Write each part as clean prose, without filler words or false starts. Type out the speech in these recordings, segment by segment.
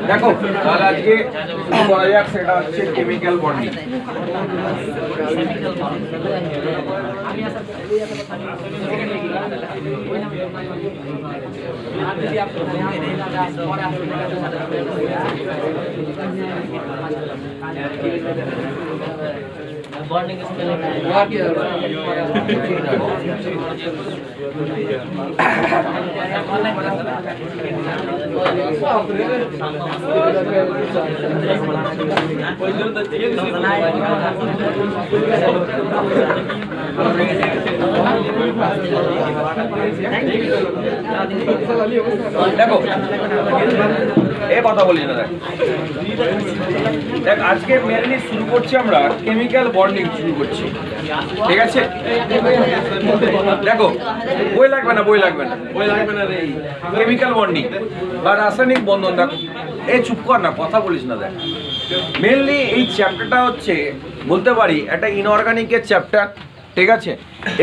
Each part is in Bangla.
দেখো তাহলে আজকে বলা যাক সেটা হচ্ছে কেমিক্যাল বন্ডিং। बॉन्डिंग দেখো এ কথা বলি না, দেখ আজকে মেনলি শুরু করছি আমরা কেমিক্যাল বন্ডিং শুরু করছি, ঠিক আছে? দেখো বই লাগবে না, বই লাগবে না, বই লাগবে না রে। কেমিক্যাল বন্ডিং বা রাসায়নিক বন্ধন, দেখো এই চুপ কর না, কথা বলিস না। দেখ মেনলি এই চ্যাপ্টারটা হচ্ছে বলতে পারি একটা ইনঅর্গানিকের চ্যাপ্টার, ঠিক আছে?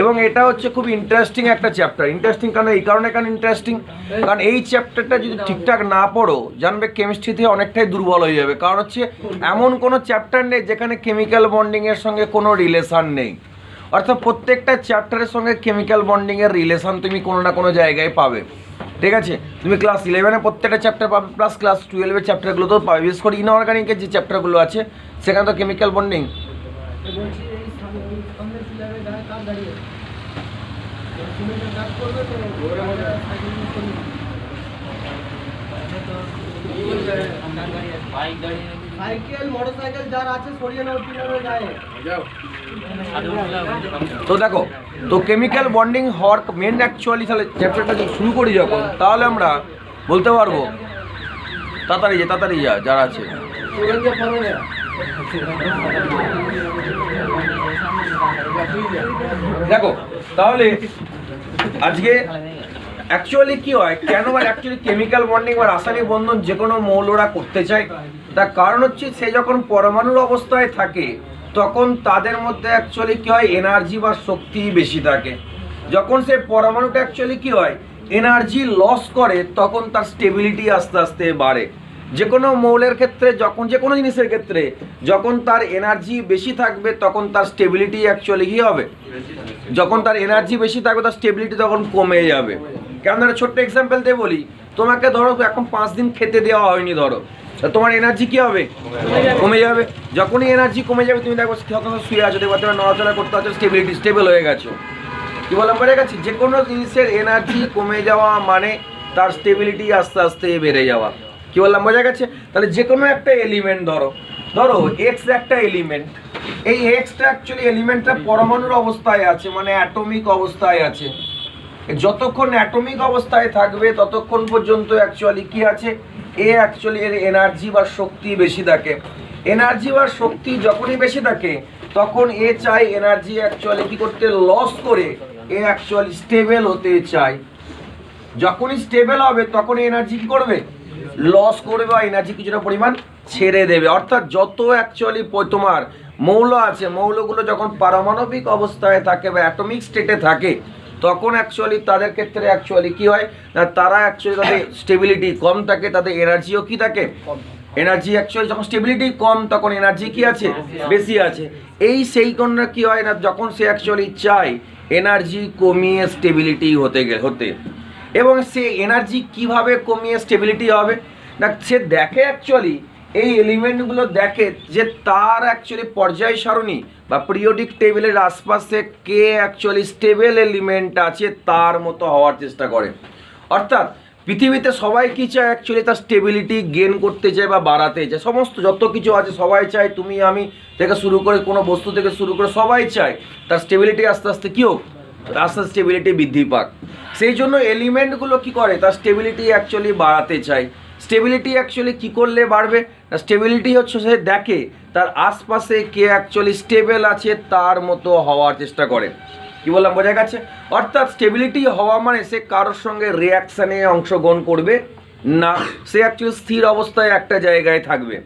এবং এটা হচ্ছে খুব ইন্টারেস্টিং একটা চ্যাপ্টার। ইন্টারেস্টিং কারণ এই কারণে ইন্টারেস্টিং কারণ এই চ্যাপ্টারটা যদি ঠিকঠাক না পড়ো জানবে কেমিস্ট্রি থেকে অনেকটাই দুর্বল হয়ে যাবে। কারণ হচ্ছে এমন কোনো চ্যাপ্টার নেই যেখানে কেমিক্যাল বন্ডিংয়ের সঙ্গে কোনো রিলেশান নেই। অর্থাৎ প্রত্যেকটা চ্যাপ্টারের সঙ্গে কেমিক্যাল বন্ডিংয়ের রিলেশান তুমি কোনো না কোনো জায়গায় পাবে, ঠিক আছে? তুমি ক্লাস 11-এ প্রত্যেকটা চ্যাপ্টার পাবে, প্লাস ক্লাস 12-এর চ্যাপ্টারগুলোতেও পাবে। বিশেষ করে ইনঅর্গানিকের যে চ্যাপ্টারগুলো আছে সেখানে তো কেমিক্যাল বন্ডিং। তো দেখো তো কেমিক্যাল বন্ডিং হওয়ার মেন অ্যাকচুয়ালি তাহলে চ্যাপ্টারটা যদি শুরু করি যখন, তাহলে আমরা বলতে পারবো তাড়াতাড়ি যা যারা আছে। দেখো তাহলে আজকে অ্যাকচুয়ালি কি হয়, কেন বা অ্যাকচুয়ালি কেমিক্যাল বন্ডিং বা রাসায়নিক বন্ধন যে কোনো মৌলরা করতে চায়, তার কারণ হচ্ছে সে যখন পরমাণুর অবস্থায় থাকে তখন তাদের মধ্যে অ্যাকচুয়ালি কি হয়, এনার্জি বা শক্তি বেশি থাকে। যখন সে পরমাণুটা অ্যাকচুয়ালি কি হয়, এনার্জি লস করে, তখন তার স্টেবিলিটি আস্তে আস্তে বাড়ে। যে কোনো মৌলের ক্ষেত্রে যখন যে কোনো জিনিসের ক্ষেত্রে যখন তার এনার্জি বেশি থাকবে তখন তার স্টেবিলিটি অ্যাকচুয়ালি কী হবে, যখন তার এনার্জি বেশি থাকবে তার স্টেবিলিটি তখন কমে যাবে। কেন ধরো ছোট্ট এক্সাম্পল দিয়ে বলি, তোমাকে ধরো এখন 5 দিন খেতে দেওয়া হয়নি, ধরো তোমার এনার্জি কী হবে, কমে যাবে। যখনই এনার্জি কমে যাবে তুমি দেখো তখন শুয়ে আছো, দেখো তোমার নড়াচড়া করতে হচ্ছে, স্টেবিলিটি স্টেবল হয়ে গেছো। কী বললাম বোঝা গেছে? যে কোনো জিনিসের এনার্জি কমে যাওয়া মানে তার স্টেবিলিটি আস্তে আস্তে বেড়ে যাওয়া। কি বললাম বোঝা গেছে? তাহলে যে কোনো একটা এলিমেন্ট ধরো এক্স একটা এলিমেন্ট, এই এক্সটা অ্যাকচুয়ালি এলিমেন্টটা পরমাণুর অবস্থায় আছে, মানে অ্যাটমিক অবস্থায় আছে। যতক্ষণ অ্যাটমিক অবস্থায় থাকবে ততক্ষণ পর্যন্ত অ্যাকচুয়ালি কি আছে, এ অ্যাকচুয়ালি এর এনার্জি বা শক্তি বেশি থাকে। এনার্জি বা শক্তি যখনই বেশি থাকে তখন এ চাই এনার্জি অ্যাকচুয়ালি কি করতে, লস করে এ অ্যাকচুয়ালি স্টেবল হতে চায়। যখনই স্টেবল হবে তখন এনার্জি কি করবে, লস করবে বা এনার্জি কিছুটা পরিমাণ ছেড়ে দেবে। অর্থাৎ যত অ্যাকচুয়ালি তোমার মৌল আছে, মৌলগুলো যখন পারমাণবিক অবস্থায় থাকে বা অ্যাটমিক স্টেটে থাকে তখন অ্যাকচুয়ালি তাদের ক্ষেত্রে অ্যাকচুয়ালি কি হয় না, তারা অ্যাকচুয়ালি তাদের স্টেবিলিটি কম থাকে, তাদের এনার্জিও কি থাকে, এনার্জি অ্যাকচুয়ালি যখন স্টেবিলিটি কম তখন এনার্জি কি আছে, বেশি আছে। সেই কারণে কি হয় না, যখন সে অ্যাকচুয়ালি চায় এনার্জি কমিয়ে স্টেবিলিটি হতে এবং সে এনার্জি কিভাবে কমিয়ে স্টেবিলিটি হবে না, সে দেখে অ্যাকচুয়ালি এই এলিমেন্টগুলো দেখে যে তার অ্যাকচুয়ালি পর্যায় সারণী বা পিরিয়ডিক টেবিলের আশপাশে কে অ্যাকচুয়ালি স্টেবল এলিমেন্ট আছে তার মতো হওয়ার চেষ্টা করে। অর্থাৎ পৃথিবীতে সবাই কি চায়, অ্যাকচুয়ালি তার স্টেবিলিটি গেন করতে চায় বা বাড়াতে চায়। সমস্ত যত কিছু আছে সবাই চায়, তুমি আমি থেকে শুরু করে কোনো বস্তু থেকে শুরু করে সবাই চায় তার স্টেবিলিটি আস্তে আস্তে কী হোক, আস্তে স্টেবিলিটি বৃদ্ধি পাক। সেই জন্য এলিমেন্টগুলো কি করে, তার স্টেবিলিটি অ্যাকচুয়ালি বাড়াতে চায়। স্টেবিলিটি অ্যাকচুয়ালি কী করলে বাড়বে, স্টেবিলিটি হচ্ছে সে দেখে তার আশপাশে কে অ্যাকচুয়ালি স্টেবল আছে তার মতো হওয়ার চেষ্টা করে। কি বললাম বোঝা গেছে? অর্থাৎ স্টেবিলিটি হওয়া মানে সে কারোর সঙ্গে রিয়াকশানে অংশগ্রহণ করবে না, সে অ্যাকচুয়ালি স্থির অবস্থায় একটা জায়গায় থাকবে।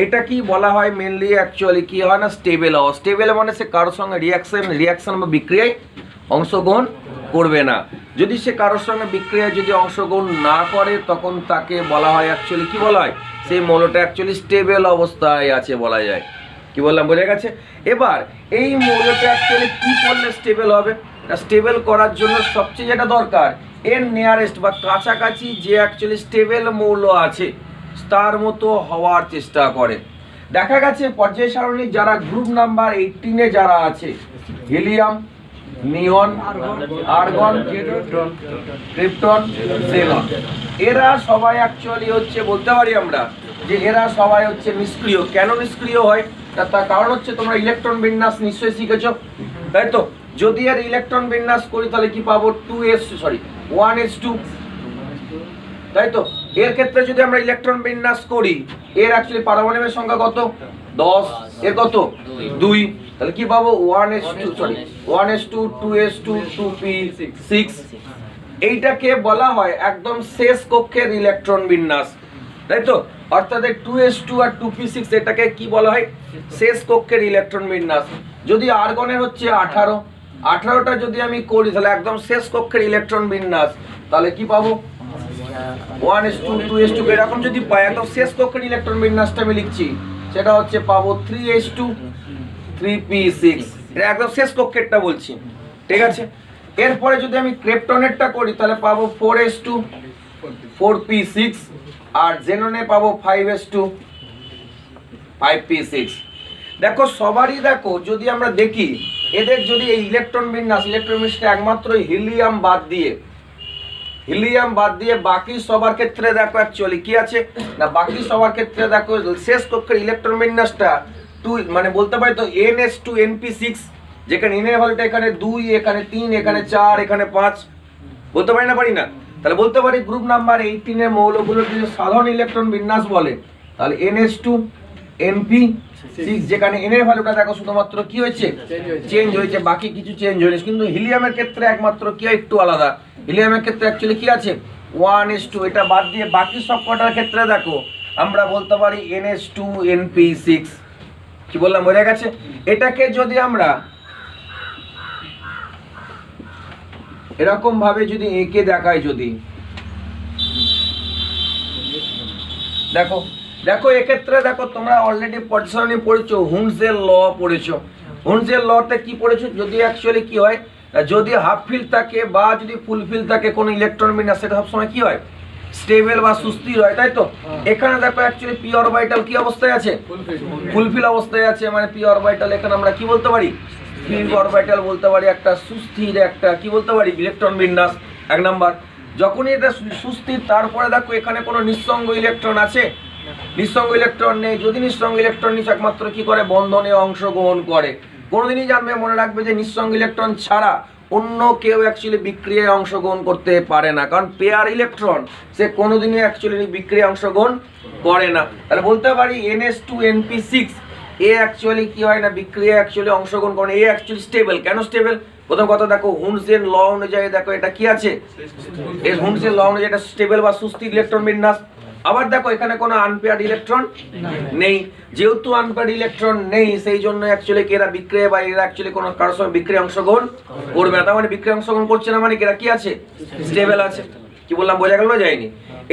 এটা কি বলা হয় মেনলি অ্যাকচুয়ালি কি হয় না, স্টেবল হওয়া। স্টেবল মানে সে কারোর সঙ্গে রিয়াকশান বা বিক্রিয়ায় অংশগ্রহণ করবে না। যদি সে কারোর সঙ্গে বিক্রিয়ায় যদি অংশগ্রহণ না করে তখন তাকে বলা হয় অ্যাকচুয়ালি কি বলা হয়, সেই মৌলটা অ্যাকচুয়ালি স্টেবল অবস্থায় আছে বলা যায়। কি বললাম, বোঝা গেছে? এবার এই মৌলটা অ্যাকচুয়ালি কি করলে স্টেবল হবে? স্টেবল করার জন্য সবচেয়ে যেটা দরকার, এর নিয়ারেস্ট বা কাছাকাছি যে অ্যাকচুয়ালি স্টেবল মৌল আছে তার মতো হওয়ার চেষ্টা করে। দেখা গেছে পর্যায় সারণী যারা গ্রুপ নাম্বার 18-এ যারা আছে, হিলিয়াম, নিয়ন, আর্গন, ক্রিপ্টন, জেনন, এরা সবাই অ্যাকচুয়ালি হচ্ছে বলতে পারি আমরা যে এরা সবাই হচ্ছে নিষ্ক্রিয়। কেন নিষ্ক্রিয় হয় তার কারণ হচ্ছে তোমরা ইলেকট্রন বিন্যাস নিশ্চয়ই শিখেছো, তাই তো? যদি এর ইলেকট্রন বিন্যাস করি তাহলে কি পাবো, 1s2, তাই তো? এর ক্ষেত্রে যদি আমরা ইলেকট্রন বিন্যাস করি, এর অ্যাকচুয়ালি পারমাণবিক সংখ্যা কত, 10, এর কত 2, তাহলে কি পাবো 1s2, 2s2, 2p6। এইটাকে বলা হয় একদম শেষ কক্ষের ইলেকট্রন বিন্যাস, তাই তো? অর্থাৎ 2s2 আর 2p6 এটাকে কি বলা হয়, শেষ কক্ষের ইলেকট্রন বিন্যাস। যদি আর্গনের হচ্ছে 18টা যদি আমি করি তাহলে একদম শেষ কক্ষের ইলেকট্রন বিন্যাস, তাহলে কি পাবো 1s2, 2s2, এরকম যদি পাই একদম শেষ কক্ষের ইলেকট্রন বিন্যাসটা আমি লিখছি, সেটা হচ্ছে পাবো 3s2, 3p6, এটা একদম শেষ কক্ষেরটা বলছি, ঠিক আছে? এরপরে যদি আমি ক্রিপ্টনেরটা করি তাহলে পাবো 4s2, 4p6, আর জেননে পাবো 5s2, 5p6। দেখো সবারই দেখো যদি আমরা দেখি এদের যদি এই ইলেকট্রন বিন্যাসটা একমাত্র হিলিয়াম বাদ দিয়ে বাকি সবার ক্ষেত্রে দেখো অ্যাকচুয়ালি কি আছে না, বাকি সবার ক্ষেত্রে দেখো শেষ কক্ষের ইলেকট্রন বিন্যাসটা 2, মানে বলতে পারি তো ns2 np6, যেখানে n এর ভ্যালুটা এখানে 2, এখানে 3, এখানে 4, এখানে 5, বলতে পারি না? তাহলে বলতে পারি গ্রুপ নাম্বার 18 এর মৌলগুলোর যদি সাধারণ ইলেকট্রন বিন্যাস বলে তাহলে ns2 np6, যেখানে n এর ভ্যালুটা দেখো শুধুমাত্র কি হয়েছে, চেঞ্জ হয়েছে, বাকি কিছু চেঞ্জ হয়নি। কিন্তু হিলিয়ামের ক্ষেত্রে একমাত্র কি একটু আলাদা, হিলিয়ামের ক্ষেত্রে অ্যাকচুয়ালি কি আছে 1s2, এটা বাদ দিয়ে বাকি সব কটার ক্ষেত্রে দেখো আমরা বলতে পারি ns2 np6। কি বললাম, বোঝা গেছে? এটাকে যদি আমরা এরকম ভাবে যদি এঁকে দেখাই, যদি দেখো এক্ষেত্রে দেখো তোমরা অলরেডি পর্যায় পড়েছো, হুন্সের ল পড়েছো। হুন্সের লতে কি পড়েছো, যদি অ্যাকচুয়ালি কি হয়, যদি হাফ ফিল থাকে বা যদি ফুল ফিল থাকে কোনো ইলেকট্রন বিন্যাস, সেটা সবসময় কি হয়, স্টেবল বা সুস্থির হয়, তাই তো? এখানে দেখো অ্যাকচুয়ালি পি অরবিটাল কি অবস্থায় আছে, ফুলফিল অবস্থায় আছে, মানে পি অরবিটাল এখানে আমরা কি বলতে পারি, পি অরবিটাল বলতে পারি একটা সুস্থির একটা কি বলতে পারি ইলেকট্রন বিন্যাস, এক নাম্বার। যখনই এটা সুস্থির, তারপরে দেখো এখানে কোনো নিঃসঙ্গ ইলেকট্রন আছে, নিঃসঙ্গ ইলেকট্রন নেই। যদি নিঃসঙ্গ ইলেকট্রন নিচ্ছে একমাত্র কি করে, বন্ধনে অংশগ্রহণ করে। কোনোদিনই জানবে, মনে রাখবে যে নিঃসঙ্গ ইলেকট্রন ছাড়া অন্য কেউ অ্যাকচুয়ালি বিক্রিয়ায় অংশগ্রহণ করতে পারে না, কারণ পেয়ার ইলেকট্রন সে কোনোদিনই অ্যাকচুয়ালি বিক্রিয়ায় অংশগ্রহণ করে না। তাহলে বলতে পারি ns2 np6 এ অ্যাকচুয়ালি কি হয় না, বিক্রিয়ায় অ্যাকচুয়ালি অংশগ্রহণ করে, এ অ্যাকচুয়ালি স্টেবল। কেন স্টেবল? প্রথম কথা দেখো হুন্সের ল অনুযায়ী দেখো এটা কি আছে, এই হুন্সের ল অনুযায়ী এটা স্টেবল বা সুস্থির ইলেকট্রন বিন্যাস। আবার দেখো এখানে কোনো আনপেয়ার্ড ইলেকট্রন নেই, যেহেতু আনপেয়ার্ড ইলেকট্রন নেই সেই জন্য অ্যাকচুয়ালি এরা বিক্রিয়া বা এরা অ্যাকচুয়ালি কোনো কারোর সঙ্গে বিক্রিয়া অংশগ্রহণ করবে না। তার মানে বিক্রিয়া অংশগ্রহণ করছে না, মানে এরা কি আছে, স্টেবল আছে। কি বললাম, বোঝা গেল যায়নি?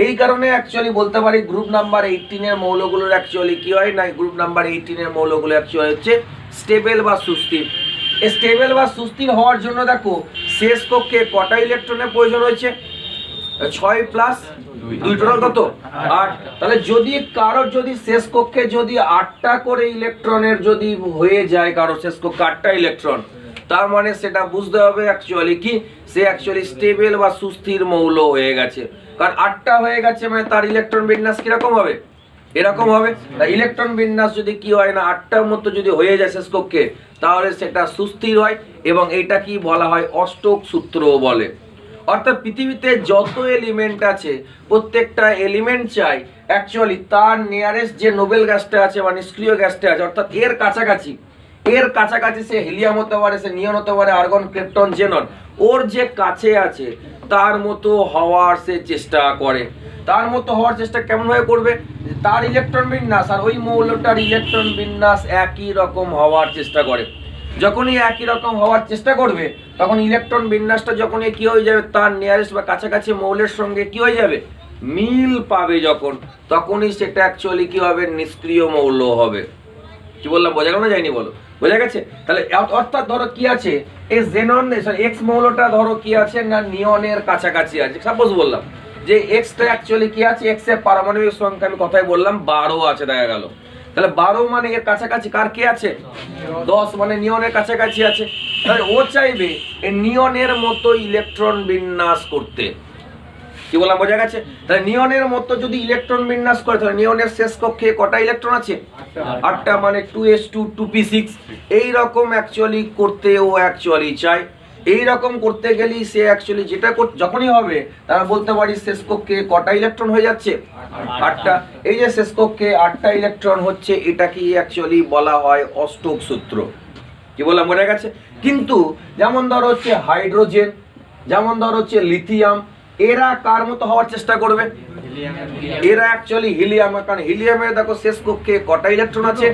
এই কারণে অ্যাকচুয়ালি বলতে পারি গ্রুপ নাম্বার 18 এর মৌলগুলোর অ্যাকচুয়ালি কি হয় না, গ্রুপ নাম্বার 18 এর মৌলগুলো অ্যাকচুয়ালি হচ্ছে স্টেবল বা সুস্থির। স্টেবল বা সুস্থির হওয়ার জন্য দেখো শেষ কক্ষে কটা ইলেকট্রনের প্রয়োজন হয়েছে, 6 প্লাস 2, টোটাল কত, 8। তাহলে যদি কারোর যদি শেষ কক্ষে যদি 8টা করে ইলেকট্রনের যদি হয়ে যায়, কারোর শেষ কক্ষে 8টা ইলেকট্রন, তার মানে সেটা বুঝতে হবে অ্যাকচুয়ালি কি, সে অ্যাকচুয়ালি স্টেবল বা সুস্থির মৌল হয়ে গেছে। কারণ 8টা হয়ে গেছে মানে তার ইলেকট্রন বিন্যাস কিরকম হবে, এরকম হবে। তাই ইলেকট্রন বিন্যাস যদি কি হয় না, 8টার মতো যদি হয়ে যায় শেষ কক্ষে, তাহলে সেটা সুস্থির হয়, এবং এটা কি বলা হয়, অষ্টক সূত্র বলে। অর্থাৎ পৃথিবীতে যত এলিমেন্ট আছে প্রত্যেকটা এলিমেন্ট চাই অ্যাকচুয়ালি তার নিয়ারেস্ট যে নোবেল গ্যাসটা আছে বা নিষ্ক্রিয় গ্যাসটা আছে, অর্থাৎ এর কাছাকাছি সে হিলিয়াম হতে পারে, সে নিয়ন হতে পারে, আর্গন, ক্রিপ্টন, জেনন, ওর যে কাছে আছে তার মতো হওয়ার সে চেষ্টা করে। তার মতো হওয়ার চেষ্টা কেমন ভাবে করবে, তার ইলেকট্রন বিন্যাস আর ওই মৌলটার ইলেকট্রন বিন্যাস একই রকম হওয়ার চেষ্টা করে। যখনই একই রকম হওয়ার চেষ্টা করবে তখন ইলেকট্রন বিন্যাসটা যখনই কি হয়ে যাবে তার নিয়ারেস্ট বা কাছাকাছি মৌলের সঙ্গে কি হয়ে যাবে, মিল পাবে যখন, তখনই সেটা অ্যাকচুয়ালি কি হবে, নিষ্ক্রিয় মৌল হবে। কি বললাম, বোঝা গেল না যায়নি বলো? বোঝা গেছে? তাহলে অর্থাৎ ধরো কি আছে, এই জেনন এক্স মৌলটা ধরো কি আছে না নিয়নের কাছাকাছি আছে। সাপোজ বললাম যে এক্সটা অ্যাকচুয়ালি কি আছে, এক্স এর পারমাণবিক সংখ্যা আমি কথাই বললাম 12 আছে, দেখা গেল। তাহলে 12 মানে এর কাছাকাছি কার কি আছে, 10 মানে নিয়নের কাছাকাছি আছে। তাহলে ও চাইবে এই নিয়নের মতো ইলেকট্রন বিন্যাস করতে। কি বললাম, বোঝা গেছে? তাহলে নিয়নের মতো যদি ইলেকট্রন বিন্যাস করে, তাহলে নিয়নের শেষ কক্ষে কটা ইলেকট্রন আছে, 8টা, মানে 2s2 2p6। এইরকম অ্যাকচুয়ালি করতে ও অ্যাকচুয়ালি চায়। এইরকম করতে গেলেই সে অ্যাকচুয়ালি যেটা যখনই হবে তারা বলতে পারি শেষ কক্ষে কটা ইলেকট্রন হয়ে যাচ্ছে, 8টা। এই যে শেষ কক্ষে 8টা ইলেকট্রন হচ্ছে, এটাকে অ্যাকচুয়ালি বলা হয় অষ্টক সূত্র। কি বললাম, বোঝা গেছে? কিন্তু যেমন ধরো হচ্ছে হাইড্রোজেন, যেমন ধরো হচ্ছে লিথিয়াম, এরা কার মতো হওয়ার চেষ্টা করবে, এরা অ্যাকচুয়ালি হিলিয়াম। কারণ হিলিয়ামের দেখো শেষ কক্ষে কটা ইলেকট্রন আছে,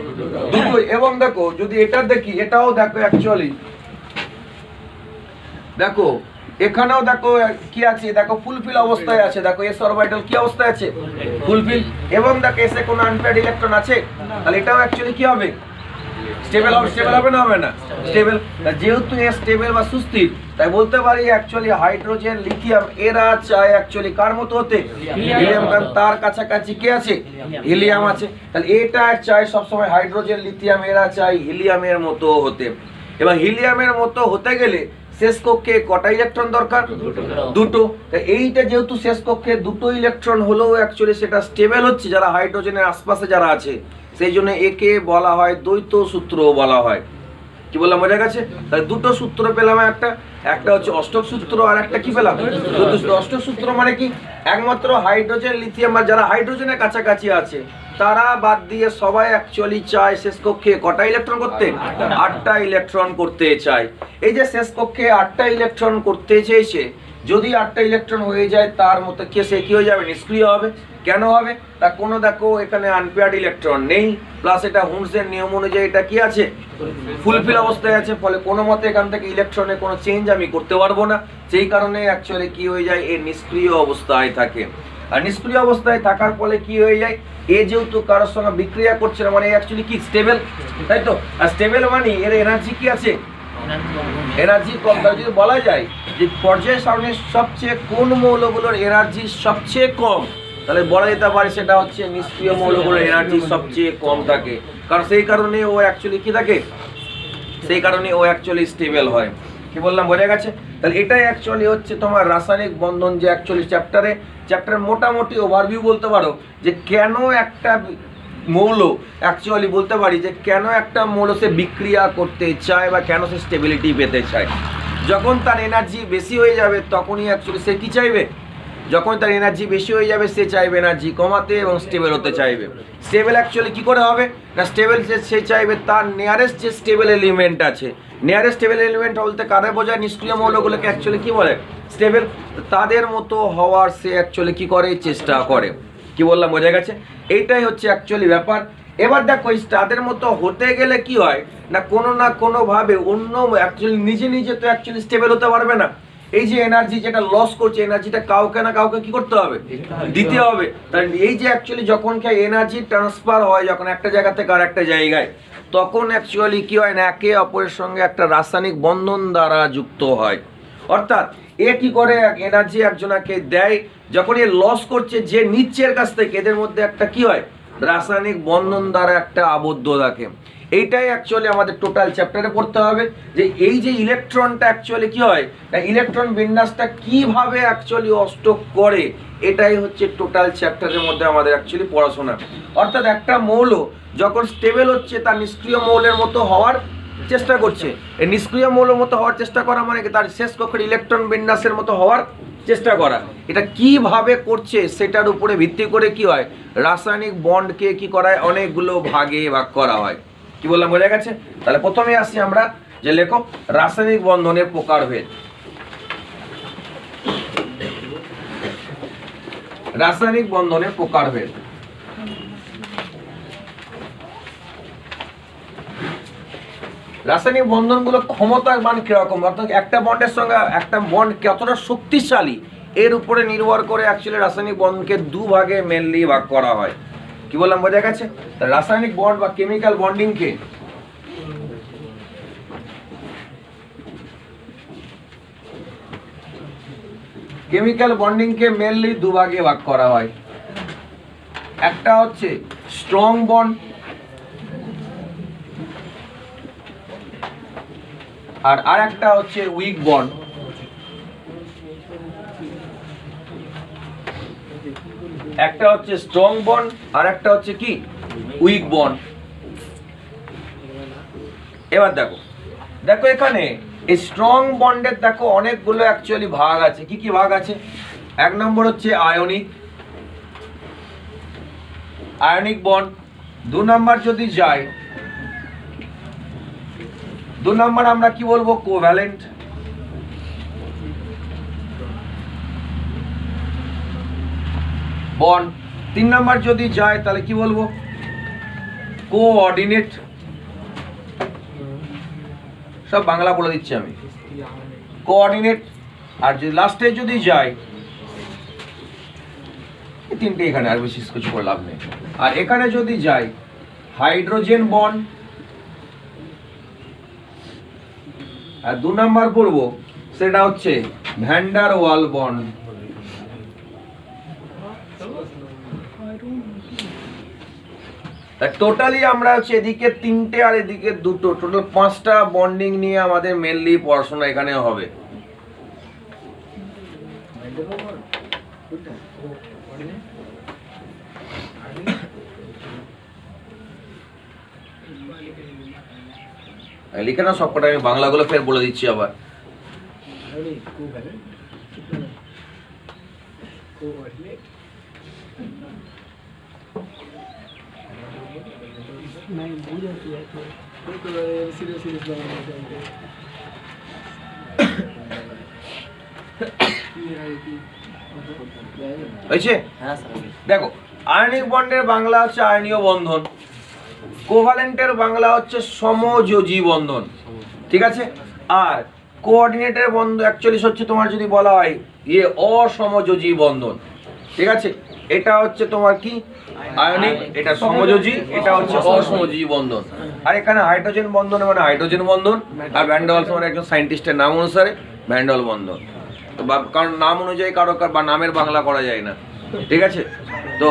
2টো। এবং দেখো যদি এটা দেখি, এটাও দেখো অ্যাকচুয়ালি দেখো এখানেও দেখো কি আছে, দেখো ফুলফিল অবস্থায় আছে। দেখো এস অরবিটাল কি অবস্থায় আছে, ফুলফিল। এবং দেখো এসে কোনো আনপেয়ার্ড ইলেকট্রন আছে, তাহলে এটাও অ্যাকচুয়ালি কি হবে, স্টেবল হবে। স্টেবল হবে না, হবে না? স্টেবল। যেহেতু এ স্টেবল বা সুস্থির, তাই বলতে পারি অ্যাকচুয়ালি হাইড্রোজেন লিথিয়াম এরা চায় অ্যাকচুয়ালি কার মতো হতে, হিলিয়াম। কারণ তার কাছাকাছি কে আছে, হিলিয়াম আছে। তাহলে এটা চায় সবসময় হাইড্রোজেন লিথিয়াম এরা চায় হিলিয়ামের মতো হতে। এবার হিলিয়ামের মতো হতে গেলে শেষ কক্ষে কটা ইলেকট্রন দরকার, 2টো। এইটা যেহেতু শেষ কক্ষে 2টো ইলেকট্রন হলেও অ্যাকচুয়ালি সেটা স্টেবল হচ্ছে, যারা হাইড্রোজেনের আশপাশে যারা আছে, সেই জন্য একে বলা হয় দ্বৈত সূত্র বলা হয়। কি বললাম, বোঝা গেছে? তাহলে 2টো সূত্র পেলাম, একটা হচ্ছে অষ্টক সূত্র, আর একটা কি পেলাম, দ্বৈত সূত্র। অষ্টক সূত্র মানে কি, একমাত্র হাইড্রোজেন লিথিয়াম আর যারা হাইড্রোজেনের কাছাকাছি আছে তারা বাদ দিয়ে সবাই অ্যাকচুয়ালি চায় শেষ কক্ষে কটা ইলেকট্রন করতে, 8টা ইলেকট্রন করতে চায়। এই যে শেষ কক্ষে 8টা ইলেকট্রন করতে চেয়েছে, যদি 8টা ইলেকট্রন হয়ে যায় তার মতো কে সে কি হয়ে যাবে, নিষ্ক্রিয় হবে। কেন হবে, তা কোনো দেখো এখানে আনপেয়ার্ড ইলেকট্রন নেই, প্লাস এটা হুন্সের নিয়ম অনুযায়ী এটা কি আছে, ফুলফিল অবস্থায় আছে। ফলে কোনো মতে এখান থেকে ইলেকট্রনে কোনো চেঞ্জ আমি করতে পারবো না। সেই কারণে অ্যাকচুয়ালি কি হয়ে যায়, এ নিষ্ক্রিয় অবস্থায় থাকে। আর নিষ্ক্রিয় অবস্থায় থাকার ফলে কি হয়ে যায়, এ যেহেতু কারোর সঙ্গে বিক্রিয়া করছে না, মানে অ্যাকচুয়ালি কি স্টেবল, তাই তো? আর স্টেবল মানে এর এনার্জি কি আছে, এনার্জি কম। তাহলে যদি বলা যায় যে পর্যায় সারণীর সবচেয়ে কোন মৌলগুলোর এনার্জি সবচেয়ে কম, তাহলে বলা যেতে পারে সেটা হচ্ছে নিষ্ক্রিয় মৌলগুলোর এনার্জি সবচেয়ে কম থাকে। কারণ সেই কারণে ও অ্যাকচুয়ালি কি থাকে, সেই কারণে ও অ্যাকচুয়ালি স্টেবল হয়। কি বললাম, বোঝা গেছে? তাহলে এটাই অ্যাকচুয়ালি হচ্ছে তোমার রাসায়নিক বন্ধন, যে অ্যাকচুয়ালি চ্যাপ্টারের মোটামুটি ওভারভিউ বলতে পারো, যে কেন একটা মৌল অ্যাকচুয়ালি বলতে পারি যে কেন একটা মৌল সে বিক্রিয়া করতে চায় বা কেন সে স্টেবিলিটি পেতে চায়। যখন তার এনার্জি বেশি হয়ে যাবে তখনই অ্যাকচুয়ালি সে কি চাইবে, যখন তার এনার্জি বেশি হয়ে যাবে সে চাইবে এনার্জি কমাতে এবং স্টেবল হতে চাইবে। স্টেবল অ্যাকচুয়ালি কি করে হবে না, স্টেবল সে চাইবে তার নিয়ারেস্ট যে স্টেবল এলিমেন্ট আছে, নিয়ারেস্ট স্টেবল এলিমেন্ট বলতে কারে বোঝায়, নিষ্ক্রিয় মৌলগুলোকে অ্যাকচুয়ালি কি বলে, স্টেবল। তাদের মতো হওয়ার সে অ্যাকচুয়ালি কি করে, চেষ্টা করে। কি বললাম, বোঝা গেছে? এইটাই হচ্ছে অ্যাকচুয়ালি ব্যাপার। এবার দেখো তাদের মতো হতে গেলে কি হয় না কোনোভাবে অন্য অ্যাকচুয়ালি নিজে তো অ্যাকচুয়ালি স্টেবল হতে পারবে না। এই যে এনার্জি যেটা লস করছে, এনার্জিটা কাউকে না কাউকে কি করতে হবে, দিতে হবে। তাই এই যে অ্যাকচুয়ালি যখন এনার্জি ট্রান্সফার হয় যখন একটা জায়গা থেকে আর একটা জায়গায়, তখন অ্যাকচুয়ালি কি হয় না, একে অপরের সঙ্গে একটা রাসায়নিক বন্ধন দ্বারা যুক্ত হয়। অর্থাৎ এ কি করে এনার্জি একজনকে দেয়, যখন এ লস করছে যে নিচ্ছের কাছ থেকে, এদের মধ্যে একটা কি হয়, রাসায়নিক বন্ধন দ্বারা একটা আবদ্ধ থাকে। এইটাই অ্যাকচুয়ালি আমাদের টোটাল চ্যাপ্টারে পড়তে হবে, যে এই যে ইলেকট্রনটা অ্যাকচুয়ালি কি হয়, ইলেকট্রন বিন্যাসটা কিভাবে অ্যাকচুয়ালি অষ্টক করে, এটাই হচ্ছে টোটাল চ্যাপ্টারের মধ্যে আমাদের অ্যাকচুয়ালি পড়াশোনা। অর্থাৎ একটা মৌল যখন স্টেবল হচ্ছে তার নিষ্ক্রিয় মৌলের মতো হওয়ার চেষ্টা করছে। এই নিষ্ক্রিয় মৌলের মতো হওয়ার চেষ্টা করা মানে কি, তার শেষ কক্ষের ইলেকট্রন বিন্যাসের মতো হওয়ার চেষ্টা করা। এটা কিভাবে করছে সেটার উপরে ভিত্তি করে কি হয়, রাসায়নিক বন্ডকে কি করায়, অনেকগুলো ভাগে ভাগ করা হয়। কি বললাম, বোঝা গেছে? তাহলে প্রথমে আসি আমরা যে লেখো রাসায়নিক বন্ধনের প্রকারভেদ। রাসায়নিক বন্ধনের প্রকারভেদ। রাসায়নিক বন্ধনগুলো ক্ষমতার মান কিরকম, অর্থাৎ একটা বন্ডের সঙ্গে একটা বন্ড কতটা শক্তিশালী এর উপরে নির্ভর করে অ্যাকচুয়ালি রাসায়নিক বন্ডকে দুভাগে মেনলি ভাগ করা হয়। কি বললাম, বোঝা গেছে? তা রাসায়নিক বন্ড বা কেমিক্যাল বন্ডিংকে মেনলি দুভাগে ভাগ করা হয়। একটা হচ্ছে স্ট্রং বন্ড আর একটা হচ্ছে উইক বন্ড। একটা হচ্ছে স্ট্রং বন্ড আর একটা হচ্ছে কি উইক বন্ড। এবার দেখো দেখো এখানে এই স্ট্রং বন্ডের দেখো অনেকগুলো অ্যাকচুয়ালি ভাগ আছে। কি কি ভাগ আছে? এক নম্বর হচ্ছে আয়নিক বন্ড। দু নম্বর যদি যায়, দু নম্বর আমরা কি বলবো, কোভ্যালেন্ট। বন্ড। তিন নম্বর যদি যায় তাহলে কি বলবো, কোঅর্ডিনেট। সব বাংলা বলে দিচ্ছি আমি, কোঅর্ডিনেট। আর যদি লাস্টে যদি যায়, এই তিনটে এখানে, আর বেশি কিছু করে লাভ নেই। আর এখানে যদি যায় হাইড্রোজেন বন্ড। আর দু নম্বর পড়বো সেটা হচ্ছে ভ্যান ডার ওয়াল বন্ড। টোটালি আমরা হচ্ছে এদিকে তিনটে আর এদিকে দুটো, টোটাল 5টা বন্ডিং নিয়ে আমাদের মেনলি পড়াশোনা এখানে হবে। লিখে না সবকটা, আমি বাংলাগুলো ফের বলে দিচ্ছি আবার। দেখো আয়নিক বন্ডের বাংলা হচ্ছে আয়নীয় বন্ধন, কোভ্যালেন্টের বাংলা হচ্ছে সমযোজী বন্ধন, ঠিক আছে। আর কোঅর্ডিনেটের বন্ধন অ্যাকচুয়ালি হচ্ছে তোমার যদি বলা হয় অসমযোজী বন্ধন, ঠিক আছে। এটা হচ্ছে তোমার কি আয়নিক, এটা সমযোজী, এটা হচ্ছে অসমযোজী বন্ধন। আর এখানে হাইড্রোজেন বন্ধন মানে হাইড্রোজেন বন্ধন, আর ভ্যান ডার ওয়ালস মানে একজন সায়েন্টিস্টের নাম অনুসারে ভ্যান ডার ওয়াল বন্ধন। তো কারণ নাম অনুযায়ী কারো বা নামের বাংলা করা যায় না, ঠিক আছে। তো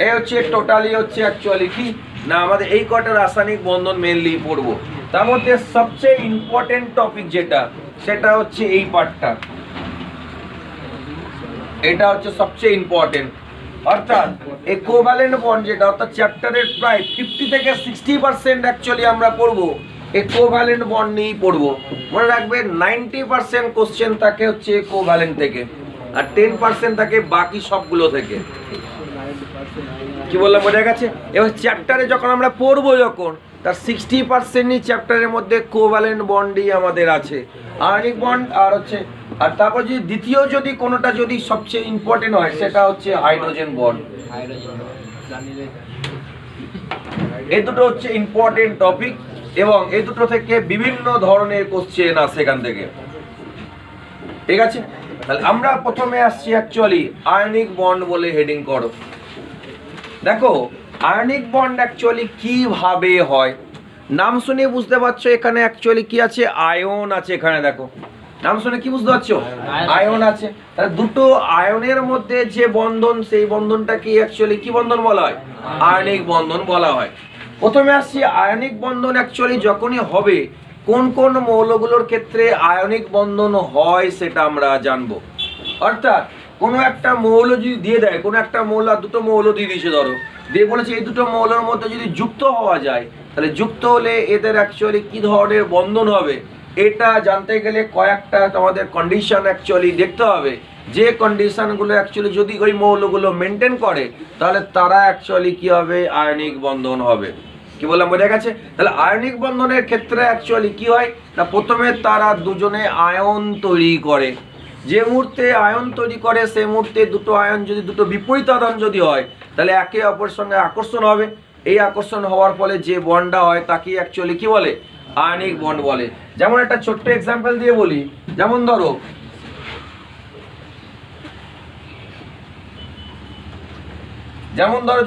এই হচ্ছে টোটালি হচ্ছে অ্যাকচুয়ালি কি না, আমাদের এই কটা রাসায়নিক বন্ধন মেনলি পড়বো। তার মধ্যে সবচেয়ে ইম্পর্টেন্ট টপিক যেটা, সেটা হচ্ছে এই পার্টটা, এটা হচ্ছে সবচেয়ে ইম্পর্টেন্ট। অর্থাৎ এই কোভ্যালেন্ট বন্ড যেটা, অর্থাৎ চ্যাপ্টারের প্রায় 50 থেকে 60% অ্যাকচুয়ালি আমরা পড়বো এই কোভ্যালেন্ট বন্ড নিয়েই পড়বো। মনে রাখবে 90% কোশ্চেন থাকে হচ্ছে কোভ্যালেন্ট থেকে, আর 10% থাকে বাকি সবগুলো থেকে। কি বললাম, বোঝা গেছে? এবার চ্যাপ্টারে যখন আমরা পড়বো, যখন তার 60%ই চ্যাপ্টারের মধ্যে কোভ্যালেন্ট বন্ডই আমাদের আছে, আয়নিক বন্ড আর হচ্ছে। আর তারপর যদি দ্বিতীয় যদি কোনোটা যদি সবচেয়ে ইম্পর্টেন্ট হয়, সেটা হচ্ছে হাইড্রোজেন বন্ড। এই দুটো হচ্ছে ইম্পর্টেন্ট টপিক, এবং এই দুটো থেকে বিভিন্ন ধরনের কোশ্চেন আসে এখান থেকে, ঠিক আছে। তাহলে আমরা প্রথমে আসছি অ্যাকচুয়ালি আয়নিক বন্ড বলে হেডিং করো। দেখো আয়নিক বন্ড অ্যাকচুয়ালি কিভাবে হয়, নাম শুনে বুঝতে পারছো এখানে অ্যাকচুয়ালি কি আছে, আয়ন আছে। এখানে দেখো নাম শুনে কি বুঝতে পারছো, আয়ন আছে। তাহলে দুটো আয়নের মধ্যে যে বন্ধন, সেই বন্ধনটাকে অ্যাকচুয়ালি কি বন্ধন বলা হয়, আয়নিক বন্ধন বলা হয়। প্রথমে আসছি আয়নিক বন্ধন অ্যাকচুয়ালি যখনই হবে, কোন কোন মৌলগুলোর ক্ষেত্রে আয়নিক বন্ধন হয় সেটা আমরা জানবো। অর্থাৎ কোনো একটা মৌল যদি দিয়ে দেয়, কোনো একটা মৌল আর দুটো মৌল দিয়ে দিয়েছে, ধরো দিয়ে বলেছে এই দুটো মৌলের মধ্যে যদি যুক্ত হওয়া যায়, তাহলে যুক্ত হলে এদের অ্যাকচুয়ালি কি ধরনের বন্ধন হবে, এটা জানতে গেলে কয়েকটা আমাদের কন্ডিশন অ্যাকচুয়ালি দেখতে হবে। যে কন্ডিশনগুলো অ্যাকচুয়ালি যদি ওই মৌলগুলো মেনটেন করে, তাহলে তারা অ্যাকচুয়ালি কি হবে, আয়নিক বন্ধন হবে। কি বললাম, বোঝা গেছে? তাহলে আয়নিক বন্ধনের ক্ষেত্রে অ্যাকচুয়ালি কি হয় না, প্রথমে তারা দুজনে আয়ন তৈরি করে। যে মুহূর্তে আয়ন তৈরি করে, সেই মুহূর্তে দুটো আয়ন যদি দুটো বিপরীত আধান যদি হয়, তাহলে একে অপরের সঙ্গে আকর্ষণ হবে। এই আকর্ষণ হওয়ার ফলে যে বন্ডটা হয় তাকে অ্যাকচুয়ালি কি বলে, আয়নিক বন্ড বলে। যেমন একটা ছোট্ট এক্সাম্পল দিয়ে বলি, যেমন ধরো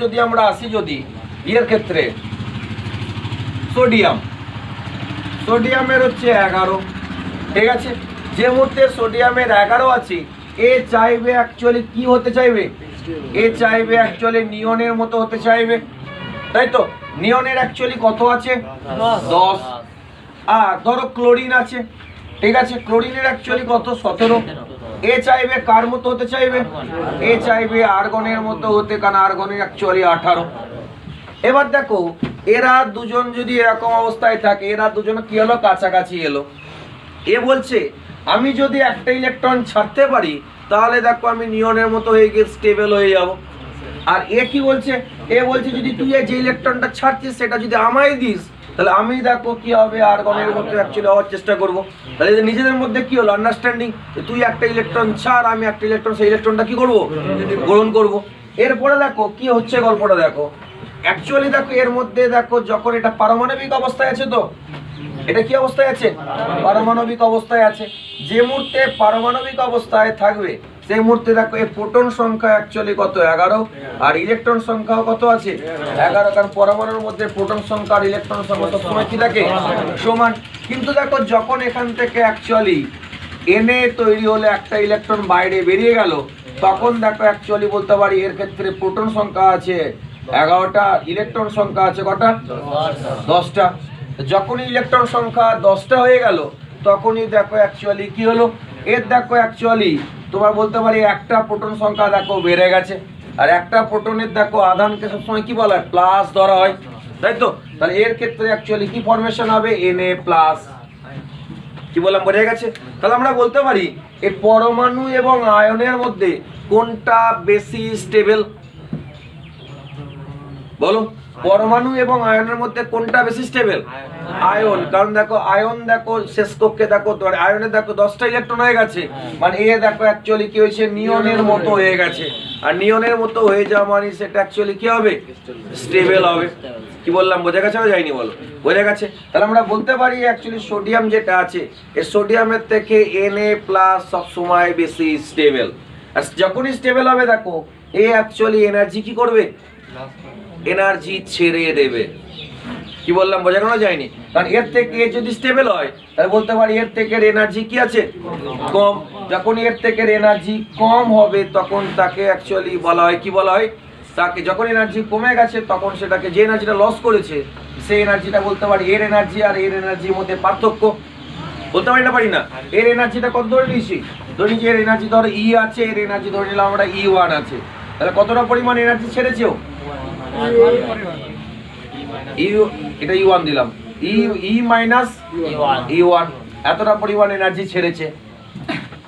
যদি আমরা আসি যদি ইয়ের ক্ষেত্রে সোডিয়ামের হচ্ছে 11, ঠিক আছে। যে মুহূর্তে সোডিয়ামের 11 আছে, এ চাইবে অ্যাকচুয়ালি কি হতে চাইবে, এ চাইবে অ্যাকচুয়ালি নিয়নের মতো হতে চাইবে, তাই তো। নিয়নের অ্যাকচুয়ালি কত আছে, 10। আর ধরো ক্লোরিন আছে, ঠিক আছে, ক্লোরিনের অ্যাকচুয়ালি কত, 17। এ চাইবে কার মতো হতে চাইবে, এ চাইবে আর্গনের মতো হতে, কারণ আর্গনের অ্যাকচুয়ালি 18। এবার দেখো এরা দুজন যদি এরকম অবস্থায় থাকে, এরা দুজন কি হলো, কাছাকাছি এলো। এ বলছে আমি যদি একটা ইলেকট্রন ছাড়তে পারি তাহলে দেখো আমি নিয়নের মতো হয়ে গিয়ে স্টেবল হয়ে যাব। আর এ কি বলছে, এ বলছে যদি তুই যে ইলেকট্রনটা ছাড়ছিস সেটা যদি আমায় দিস তাহলে আমি দেখো কি হবে, আর্গনের মতো অ্যাকচুয়ালি হওয়ার চেষ্টা করব। তাহলে নিজেদের মধ্যে কি হলো, আন্ডারস্ট্যান্ডিং, তুই একটা ইলেকট্রন ছাড়, আমি একটা ইলেকট্রন, সেই ইলেকট্রনটা কি করব, গ্রহণ করব। এরপরে দেখো কি হচ্ছে গল্পটা দেখো, অ্যাকচুয়ালি দেখো এর মধ্যে দেখো যখন এটা পারমাণবিক অবস্থায় আছে, তো এটা কি অবস্থায় আছে, পারমাণবিক অবস্থায় আছে। যে মুহূর্তে পারমাণবিক অবস্থায় থাকবে সেই মুহূর্তে দেখো এই প্রোটন সংখ্যা অ্যাকচুয়ালি কত, 11, আর ইলেকট্রন সংখ্যাও কত আছে, 11। কারণ পরমাণুর মধ্যে প্রোটন সংখ্যা আর ইলেকট্রন সংখ্যা সবসময় কি থাকে, সমান। কিন্তু দেখো যখন এখান থেকে অ্যাকচুয়ালি এনে তৈরি হলে একটা ইলেকট্রন বাইরে বেরিয়ে গেল, তখন দেখো অ্যাকচুয়ালি বলতে পারি এর ক্ষেত্রে প্রোটন সংখ্যা আছে 11টা, ইলেকট্রন সংখ্যা আছে কটা, 10টা। যখনই ইলেকট্রন সংখ্যা 10টা হয়ে গেল তখনই দেখো অ্যাকচুয়ালি কি হলো, এর দেখো অ্যাকচুয়ালি তোমার বলতে পারি একটা প্রোটন সংখ্যা দেখো বেড়ে গেছে। আর একটা প্রোটনের দেখো আধানকে সবসময় কি বলা হয়, প্লাস ধরা হয়, তাই তো। তাহলে এর ক্ষেত্রে অ্যাকচুয়ালি কি ফরমেশন হবে, Na+। কি বললাম, বোঝা গেছে? তাহলে আমরা বলতে পারি এই পরমাণু এবং আয়নের মধ্যে কোনটা বেশি স্টেবল, বলো। পরমাণু এবং আয়নের মধ্যে কোনটা বেশি স্টেবল, আয়ন। কারণ দেখো আয়ন দেখো শেষ কক্ষে দেখো আয়নে দেখো 10টা ইলেকট্রন হয়ে গেছে, মানে এ দেখো অ্যাকচুয়ালি কি হয়েছে, নিয়নের মতো হয়ে গেছে। আর নিয়নের মতো হয়ে যাওয়া মানে সেটা অ্যাকচুয়ালি কি হবে, স্টেবল হবে। কি বললাম, বোঝা গেছে না যায়নি, বলো, বোঝা গেছে? তাহলে আমরা বলতে পারি অ্যাকচুয়ালি সোডিয়াম যেটা আছে, এই সোডিয়ামের থেকে Na+ সব সময় বেশি স্টেবল। আর যখনই স্টেবল হবে দেখো এ অ্যাকচুয়ালি এনার্জি কি করবে, এনার্জি ছেড়ে দেবে। কি বললাম, বোঝা গেল যায়নি? কারণ এর থেকে যদি স্টেবল হয় তাহলে বলতে পারি এর থেকে এনার্জি কি আছে, কম। যখন এর থেকে এনার্জি কম হবে তখন তাকে অ্যাকচুয়ালি বলা হয়, কি বলা হয়, তাকে যখন এনার্জি কমে গেছে তখন সেটাকে যে এনার্জিটা লস করেছে সেই এনার্জিটা বলতে পারি এর এনার্জি। আর এর এনার্জির মধ্যে পার্থক্য বলতে পারি না, পারি না। এর এনার্জিটা কত ধরে নিয়েছি, ধরে নিয়েছি এর এনার্জি ধরো ই আছে, এর এনার্জি ধরে নিলাম আমরা E1 আছে। তাহলে কতটা পরিমাণ এনার্জি ছেড়েছে ও, এটা E1 দিলাম, E-E-1 এতটা পরিমাণ এনার্জি ছেড়েছে।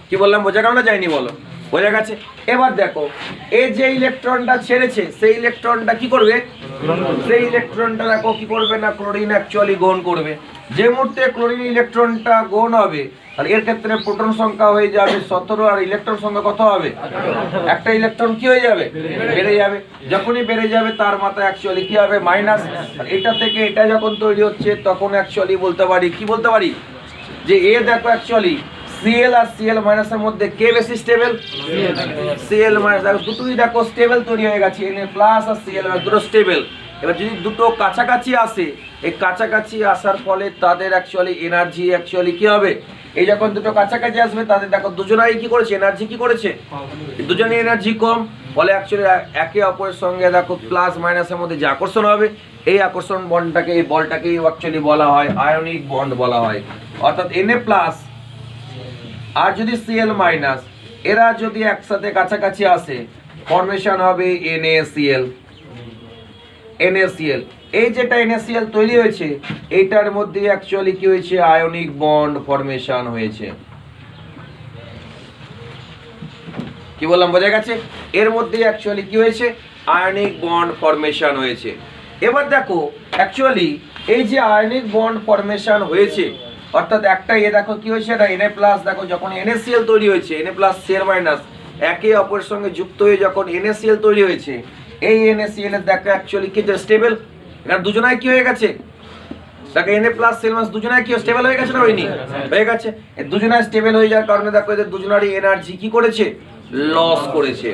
কি বললাম, বোঝা গেল না যায়নি, বলো, বোঝা গেছে? এবার দেখো এই যে ইলেকট্রনটা ছেড়েছে সেই ইলেকট্রনটা কি করবে, সেই ইলেকট্রনটা দেখো কি করবে না, ক্লোরিন অ্যাকচুয়ালি গ্রহণ করবে। যে মুহূর্তে ক্লোরিন ইলেকট্রনটা গ্রহণ হবে আর এর ক্ষেত্রে প্রোটন সংখ্যা হয়ে যাবে 17, আর ইলেকট্রন সংখ্যা কত হবে, একটা ইলেকট্রন কি হয়ে যাবে, বেড়ে যাবে। যখনই বেড়ে যাবে তার মাথায় অ্যাকচুয়ালি কি হবে, মাইনাস। আর এটা থেকে এটা যখন তৈরি হচ্ছে তখন অ্যাকচুয়ালি বলতে পারি, কি বলতে পারি, যে এ দেখো অ্যাকচুয়ালি Cl আর Cl মাইনাসের মধ্যে কে বেশি স্টেবল, Cl মাইনাস। দেখো দুটোই দেখো স্টেবল তৈরি হয়ে গেছে, Na+ আর Cl দুটো স্টেবল। এবার যদি দুটো কাছাকাছি আসে, এই কাছাকাছি আসার ফলে তাদের অ্যাকচুয়ালি এনার্জি অ্যাকচুয়ালি কি হবে, এই যখন দুটো কাছাকাছি আসবে তাদের দেখো দুজনেই কি করেছে, এনার্জি কি করেছে, দুজনের এনার্জি কম, ফলে অ্যাকচুয়ালি একে অপরের সঙ্গে দেখো প্লাস মাইনাসের মধ্যে যে আকর্ষণ হবে, এই আকর্ষণ বন্ডটাকে, এই বলটাকেই অ্যাকচুয়ালি বলা হয় আয়নিক বন্ড বলা হয়। অর্থাৎ Na+ আর যদি Cl- এরা যদি একসাথে কাছাকাছি আসে ফরমেশন হবে NaCl। এই যেটা NaCl তৈরি হয়েছে এইটার মধ্যে অ্যাকচুয়ালি কি হয়েছে, আয়নিক বন্ড ফরমেশন হয়েছে। কি বললাম, বোঝা গেছে? এর মধ্যে অ্যাকচুয়ালি কি হয়েছে, আয়নিক বন্ড ফরমেশন হয়েছে। এবার দেখো অ্যাকচুয়ালি এই যে আয়নিক বন্ড ফরমেশন হয়েছে, অর্থাৎ একটা এ দেখো কি হয়েছে, এটা Na+, দেখো যখন NaCl তৈরি হয়েছে, Na+ Cl- একে অপরের সঙ্গে যুক্ত হয়ে যখন NaCl তৈরি হয়েছে, এই NaCl এর দেখো অ্যাকচুয়ালি কি স্টেবল, এখানে দুজনাই কি হয়ে গেছে, দেখো Na প্লাস Cl মাইনাস দুজনে কি স্টেবল হয়ে গেছে না হয়নি? হয়ে গেছে। এই দুজনে স্টেবল হয়ে যাওয়ার কারণে দেখো এদের দুজনেরই এনার্জি কি করেছে? লস করেছে।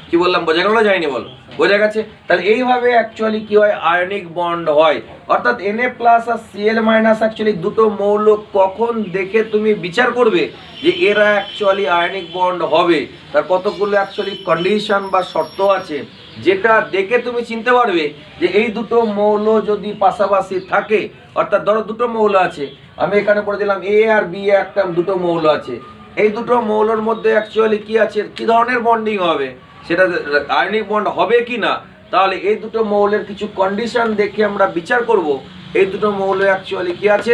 কি বললাম, বোঝা গেল না যায়নি? বল, বোঝা গেছে। তাহলে এইভাবে অ্যাকচুয়ালি কি হয়, আয়নিক বন্ড হয়। অর্থাৎ Na প্লাস আর Cl মাইনাস অ্যাকচুয়ালি দুটো মৌল কখন দেখে তুমি বিচার করবে যে এরা অ্যাকচুয়ালি আয়নিক বন্ড হবে, তার কতগুলো অ্যাকচুয়ালি কন্ডিশন বা শর্ত আছে, যেটা দেখে তুমি চিনতে পারবে যে এই দুটো মৌল যদি পাশাপাশি থাকে। অর্থাৎ ধরো দুটো মৌল আছে, আমি এখানে বলে দিলাম A আর B একটা দুটো মৌল আছে, এই দুটো মৌলের মধ্যে অ্যাকচুয়ালি কি আছে, কি ধরনের বন্ডিং হবে, সেটা আয়নিক বন্ড হবে কি না। তাহলে এই দুটো মৌলের কিছু কন্ডিশন দেখে আমরা বিচার করব এই দুটো মৌলে অ্যাকচুয়ালি কি আছে,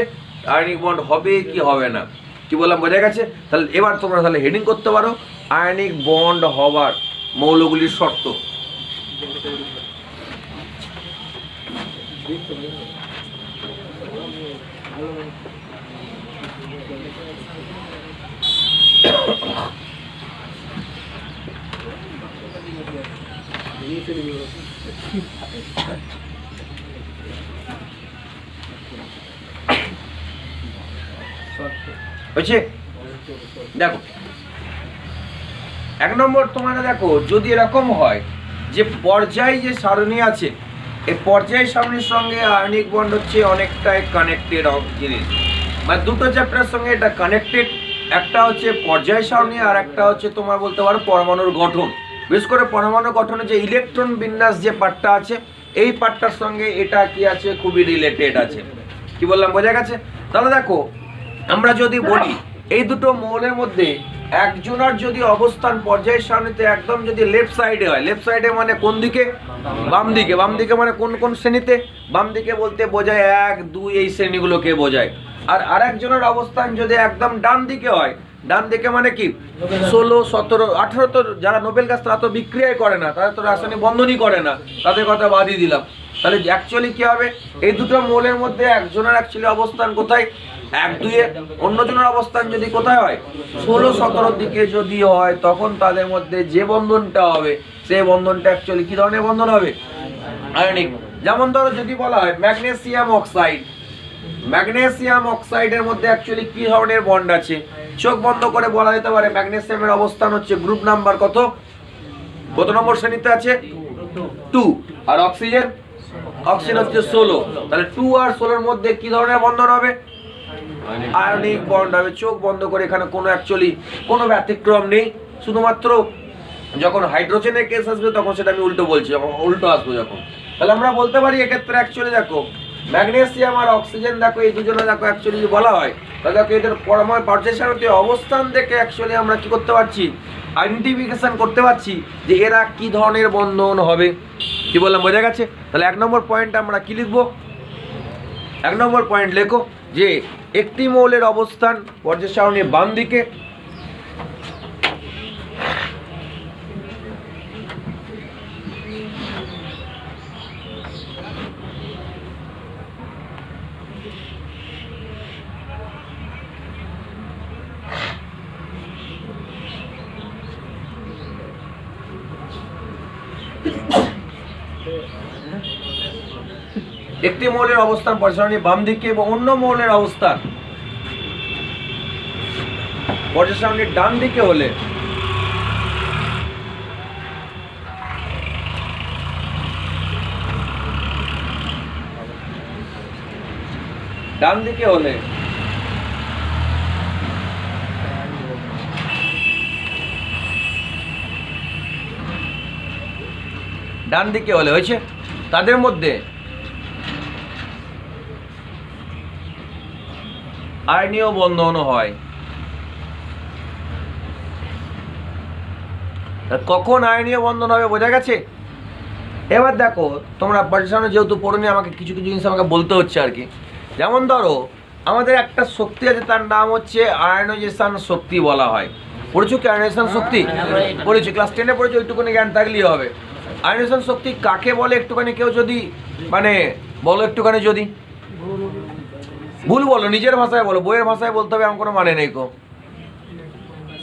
আয়নিক বন্ড হবে কি হবে না। কি বললাম, বোঝা গেছে? তাহলে এবার তোমরা তাহলে হেডিং করতে পারো আয়নিক বন্ড হবার মৌলগুলির শর্ত। হচ্ছে দেখো, এক নম্বর তোমরা দেখো, যদি এরকম হয় যে পর্যায় যে সারণী আছে, এই পর্যায় সারণীর সঙ্গে আয়নিক বন্ড হচ্ছে অনেকটাই কানেক্টেড জিনিস, মানে দুটো চ্যাপ্টারের সঙ্গে এটা কানেক্টেড। একটা হচ্ছে পর্যায় সারণী আর একটা হচ্ছে তোমার বলতে পারো পরমাণুর গঠন। বিশেষ করে পরমাণু গঠনে যে ইলেকট্রন বিন্যাস যে পার্টটা আছে, এই পার্টটার সঙ্গে এটা কি আছে, খুবই রিলেটেড আছে। কি বললাম, বোঝা গেছে? তাহলে দেখো, আমরা যদি বলি এই দুটো মৌলের মধ্যে একজনের যদি অবস্থান পর্যায় সারণীতে একদম যদি লেফট সাইডে হয়, লেফট সাইডে মানে কোন দিকে, বাম দিকে। বাম দিকে মানে কোন কোন শ্রেণীতে, বাম দিকে বলতে বোঝায় 1, 2 এই শ্রেণীগুলোকে বোঝায়। আর আরেকজনের অবস্থান যদি একদম ডান দিকে হয়, ডান দিকে মানে কি 16, 17, 18, তো যারা নোবেল গাছ তারা তো বিক্রিয়াই করে না, তারা তো রাসায়নিক বন্ধনই করে না, তাদের কথা বাদই দিলাম। তাহলে অ্যাকচুয়ালি কি হবে, এই দুটো মৌলের মধ্যে একজনের অ্যাকচুয়ালি অবস্থান কোথায়, 1, 2 এ, অন্যজনের অবস্থান যদি কোথায় হয় 16, 17 দিকে যদি হয়, তখন তাদের মধ্যে যে বন্ধনটা হবে সেই বন্ধনটা অ্যাকচুয়ালি কি ধরনের বন্ধন হবে, আয়নিক। যেমন ধরো যদি বলা হয় ম্যাগনেসিয়াম অক্সাইড, ম্যাগনেসিয়াম অক্সাইডের মধ্যে অ্যাকচুয়ালি কি ধরনের বন্ড আছে, চোখ বন্ধ করে বলা যেতে পারে ম্যাগনেসিয়ামের অবস্থান হচ্ছে গ্রুপ নাম্বার কত, কত নম্বর শ্রেণীতে আছে, 2। আর অক্সিজেন, অক্সিজেন হচ্ছে 16। তাহলে 2 আর 16 এর মধ্যে কি ধরনের বন্ধন হবে, আয়নিক বন্ড হবে। চোখ বন্ধ করে, এখানে কোনো অ্যাকচুয়ালি কোনো ব্যতিক্রম নেই। শুধুমাত্র যখন হাইড্রোজেনের কেস আসবে তখন সেটা আমি উল্টো বলছি, যখন উল্টো আসবো যখন, তাহলে আমরা বলতে পারি এক্ষেত্রে অ্যাকচুয়ালি দেখো ম্যাগনেসিয়াম আর অক্সিজেন, দেখো এই দুজনে দেখো অ্যাকচুয়ালি যদি বলা হয়, তাহলে দেখো এদের পরমাণু পর্যায় সারণীতে অবস্থান দেখে অ্যাকচুয়ালি আমরা কি করতে পারছি, আইডেন্টিফিকেশন করতে পারছি যে এরা কি ধরনের বন্ধন হবে। কি বললাম, বোঝা গেছে? তাহলে 1 নম্বর পয়েন্ট আমরা কি লিখবো, 1 নম্বর পয়েন্ট লেখো যে একটি মৌলের অবস্থান পর্যায় সারণীর বাম দিকে, একটি মৌলের অবস্থান পর্যায় সারণীর বাম দিকে এবং অন্য মৌলের অবস্থান পর্যায় সারণীর ডান দিকে হলে ডান দিকে হলে হয়েছে তাদের মধ্যে আয়নীয় বন্ধন হয়। কখন আয়নীয় বন্ধন হবে, বোঝা গেছে? এবার দেখো, তোমরা পর্যায় যেহেতু পড়োনি, আমাকে কিছু কিছু জিনিস আমাকে বলতে হচ্ছে আর কি। যেমন ধরো, আমাদের একটা শক্তি আছে, তার নাম হচ্ছে আয়নাইজেশন শক্তি বলা হয়। পড়েছো কি আয়নাইজেশন শক্তি? পড়েছো, ক্লাস 10-এ পড়েছো, ওইটুকুনি জ্ঞান থাকলেই হবে। আয়নাইজেশন শক্তি কাকে বলে একটুখানি কেউ যদি মানে বলো, একটুখানি যদি ভুল বলো, নিজের ভাষায় বলো, বইয়ের ভাষায় বলতে হবে এমন কোনো মানে নেই কো।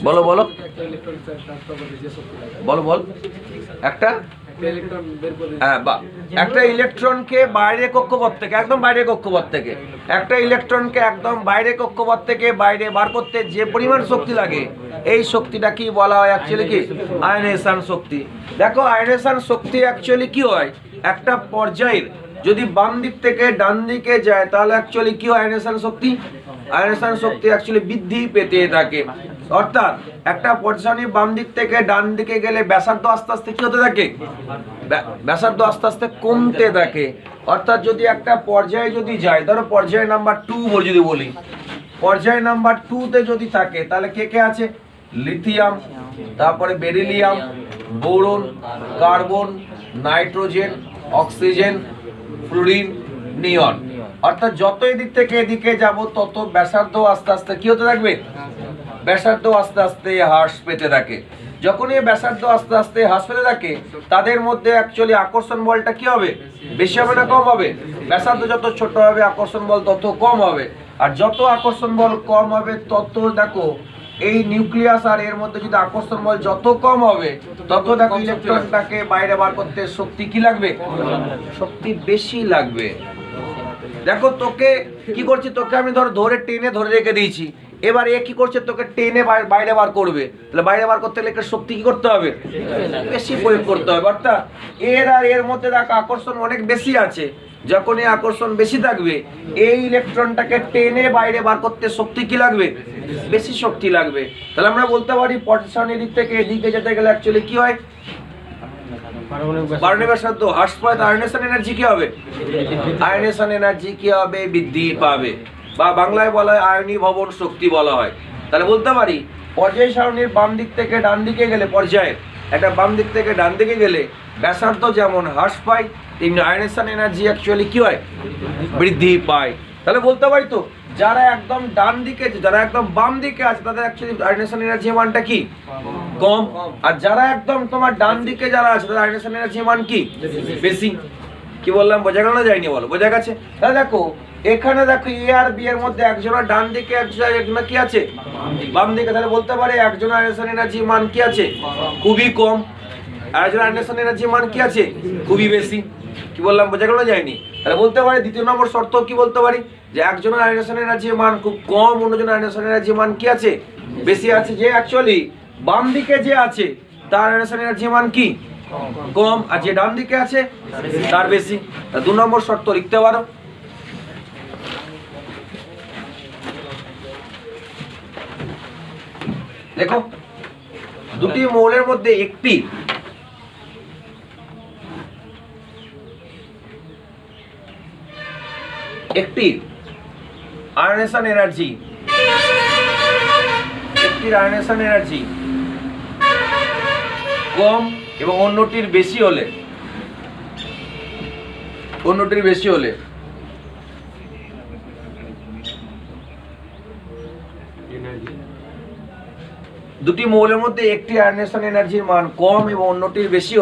বলো বলো বলো বল, একটা হ্যাঁ, বা একটা ইলেকট্রনকে বাইরে কক্ষপথ থেকে, একদম বাইরে কক্ষপথ থেকে, একটা ইলেকট্রনকে একদম বাইরে কক্ষপথ থেকে বাইরে বার করতে যে পরিমাণ শক্তি লাগে, এই শক্তিটা কি বলা হয় অ্যাকচুয়ালি? কি আয়নেশন শক্তি। দেখো আয়নেশন শক্তি অ্যাকচুয়ালি কি হয়, একটা পর্যায়ের যদি বাম দিক থেকে ডান দিকে যায় তাহলে অ্যাকচুয়ালি কি হয়, আয়নেশন শক্তি, আয়নেশন শক্তি অ্যাকচুয়ালি বৃদ্ধি পেতে থাকে। অর্থাৎ একটা পর্যায় বাম দিক থেকে ডান দিকে গেলে ব্যাসার্ধ আস্তে আস্তে কি হতে থাকে, ব্যাসার্ধ আস্তে আস্তে কমতে থাকে। অর্থাৎ যদি একটা পর্যায়ে যদি যায়, ধরো পর্যায় নাম্বার 2 যদি বলি, পর্যায় নাম্বার 2-তে যদি থাকে তাহলে কে কে আছে, লিথিয়াম, তারপরে beryllium, boron, carbon, nitrogen, oxygen, fluorine, neon. অর্থাৎ যত এদিক থেকে এদিকে যাব তত ব্যাসার্ধ আস্তে আস্তে কি হতে থাকবে, ব্যাসার্ধ আস্তে আস্তে হ্রাস পেতে থাকে। যখনই ব্যাসার্ধ আস্তে আস্তে হ্রাস পেতে থাকে তাদের মধ্যে অ্যাকচুয়ালি আকর্ষণ বলটা কি হবে, বেশি হবে না কম হবে? ব্যাসার্ধ যত ছোট হবে আকর্ষণ বল তত কম হবে, আর যত আকর্ষণ বল কম হবে তত দেখো এই নিউক্লিয়াস আর এর মধ্যে যদি আকর্ষণ বল যত কম হবে তত দেখো ইলেকট্রনটাকে বাইরে বার করতে শক্তি কি লাগবে, শক্তি বেশি লাগবে। দেখো তোকে কি করছি, তোকে আমি ধরে টেনে ধরে রেখে দিয়েছি, এবার এ কি করছে, তোকে টেনে বাইরে বার করবে, তাহলে বাইরে বার করতে গেলে একটা শক্তি কি করতে হবে, বেশি প্রয়োগ করতে হবে। অর্থাৎ এর আর এর মধ্যে দেখো আকর্ষণ অনেক বেশি আছে, যখন এই আকর্ষণ বেশি থাকবে এই ইলেকট্রনটাকে টেনে বাইরে বার করতে শক্তি কি লাগবে, বেশি শক্তি লাগবে। তাহলে আমরা বলতে পারি পজিশন এদিক থেকে এদিকে যেতে গেলে অ্যাকচুয়ালি কি হয়, পারমাণবিক ব্যাসার্ধ হ্রাস পায়, আয়নেশন এনার্জি কি হবে, আয়নেশন এনার্জি কি হবে, বৃদ্ধি পাবে, বা বাংলায় বলা হয় আয়নীভবন শক্তি বলা হয়। তাহলে বলতে পারি পর্যায় সারণীর বাম দিক থেকে ডান দিকে গেলে, পর্যায়ের একটা বাম দিক থেকে ডান দিকে গেলে ব্যাসার্ধ যেমন হ্রাস পায় তেমনি আয়নেশন এনার্জি অ্যাকচুয়ালি কি হয়, বৃদ্ধি পায়। তাহলে বলতে পারি তো যারা একদম ডান দিকে, যারা একদম বাম দিকে আছে তাদের অ্যাকচুয়ালি আয়নেশন এনার্জি মানটা কি, কম, আর যারা একদম তোমার ডান দিকে যারা আছে তাদের আয়নেশন এনার্জি মান কি, বেশি। কি বললাম, বোঝা গেল না যায়নি, বলো বোঝা গেছে? তাহলে দেখো এখানে দেখো এ আর বি এর মধ্যে একজনের ডান দিকে একজন কি আছে, বাম দিকে, তাহলে বলতে পারে একজনের আয়নেশন এনার্জি মান কি আছে, খুবই কম, আর একজনের আয়নেশন এনার্জি মান কি আছে, খুবই বেশি। কি বললাম, বোঝা গেল যায়নি? তাহলে বলতে পারি দ্বিতীয় নম্বর শর্ত কি বলতে পারি, যে একজনের আয়নেশন এনার্জি মান খুব কম, অন্যজনের আয়নেশন এনার্জি মান কি আছে, বেশি আছে। যে অ্যাকচুয়ালি বাম দিকে যে আছে তার আয়নেশন এনার্জি মান কি, কম, আর যে ডান দিকে আছে তার বেশি। 2 নম্বর শর্ত লিখতে পারো। দেখো দুটি মৌলের মধ্যে একটি আয়নেশন এনার্জি, একটির আয়নেশন এনার্জি কম এবং অন্যটির বেশি হলে, দুটি মৌলের মধ্যে একটি আয়নেশন এনার্জির মান কম এবং অন্যটির বেশি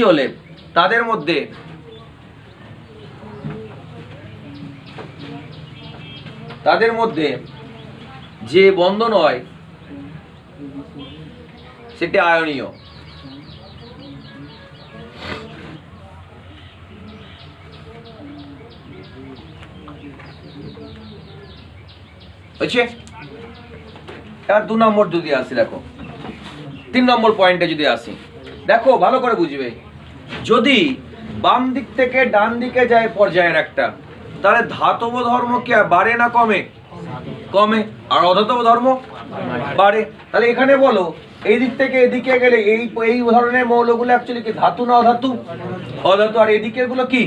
হলে তাদের মধ্যে যে বন্ধন হয় সেটি আয়নীয়। বুঝছে? এবার 2 নম্বর যদি আসি, দেখো 3 নম্বর পয়েন্টে যদি আসি, দেখো ভালো করে বুঝবে, যদি বাম দিক থেকে ডান দিকে যায় পর্যায়ের একটা, তাহলে ধাতব ধর্ম কি বাড়ে না কমে, আর অধাতব ধর্ম বাড়ে। তাহলে এখানে বলো এই দিক থেকে এদিকে গেলে এই ধরনের মৌলগুলো অ্যাকচুয়ালি কি ধাতু না অধাতু, আর এদিকের গুলো কি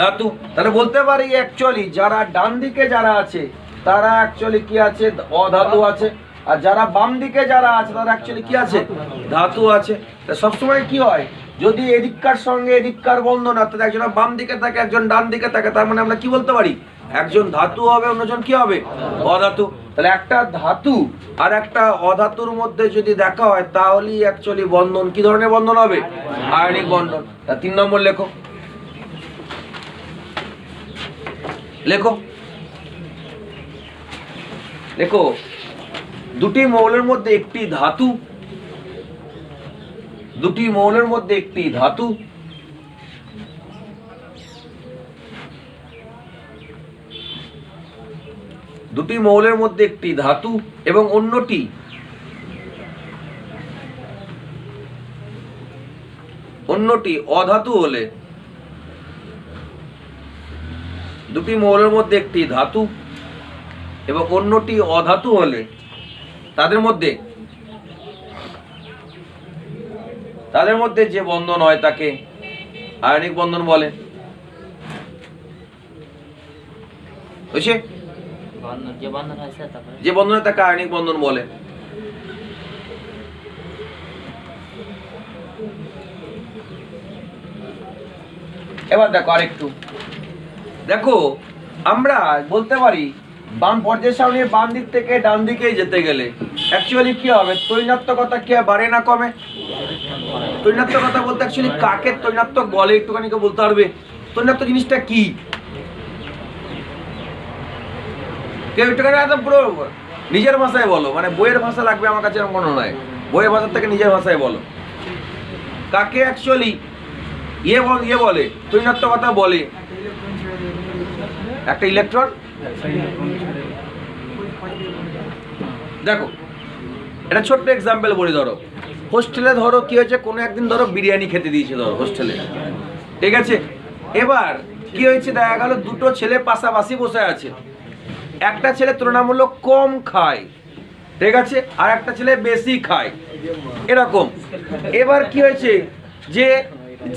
ধাতু। তাহলে বলতে পারি অ্যাকচুয়ালি যারা ডান দিকে যারা আছে তারা অ্যাকচুয়ালি কি আছে, অধাতু আছে, আর যারা বাম দিকে যারা আছে তারা অ্যাকচুয়ালি কি আছে, ধাতু আছে। তা সবসময় কি হয়, যদি এদিককার সঙ্গে এদিককার বন্ধন, অর্থাৎ একজন বাম দিকে থাকে একজন ডান দিকে থাকে, তার মানে আমরা কি বলতে পারি, একজন ধাতু হবে অন্যজন কি হবে, অধাতু। তাহলে একটা ধাতু আর একটা অধাতুর মধ্যে যদি দেখা হয় তাহলে অ্যাকচুয়ালি বন্ধন কি ধরনের বন্ধন হবে, আয়নিক বন্ধন। তা 3 নম্বর লেখো, দুটি মৌলের মধ্যে একটি ধাতু, দুটি মৌলের মধ্যে একটি ধাতু দুটি মৌলের মধ্যে একটি ধাতু এবং অন্যটি অধাতু হলে, দুটি মৌলের মধ্যে একটি ধাতু এবং অন্যটি অধাতু হলে তাদের মধ্যে যে বন্ধন হয় তাকে আয়নিক বন্ধন বলে। বুঝছে? যে বন্ধন হয় তাকে আয়নিক বন্ধন বলে। এবার দেখো আরেকটু দেখো, আমরা বলতে পারি বাম পর্যায় সারণীর বাম দিক থেকে ডান দিকে যেতে গেলে অ্যাকচুয়ালি কি হবে, তৈনাত্মকতা কি বাড়ে না কমে? তৈনাত্মকতা বলতে অ্যাকচুয়ালি কাকে তৈনাত্মক বলে একটুখানি বলতে পারবে? তৈনাত্মক জিনিসটা কি? কেউ একটুখানি একদম পুরো নিজের ভাষায় বলো, মানে বইয়ের ভাষা লাগবে আমার কাছে এরকম মনে নয়, বইয়ের ভাষার থেকে নিজের ভাষায় বলো। কাকে অ্যাকচুয়ালি ইয়ে বলে, তৈনাত্মকতা বলে? একটা ইলেকট্রন। দেখো এটা ছোট্ট এক্সাম্পল বলি, ধরো হোস্টেলে ধরো কি হয়েছে, কোনো একদিন ধরো বিরিয়ানি খেতে দিয়েছে ধরো হোস্টেলে, ঠিক আছে? এবার কি হয়েছে, দেখা গেল দুটো ছেলে পাশাপাশি বসে আছে, একটা ছেলে তুলনামূলক কম খায়, ঠিক আছে, আর একটা ছেলে বেশি খায়, এরকম। এবার কি হয়েছে, যে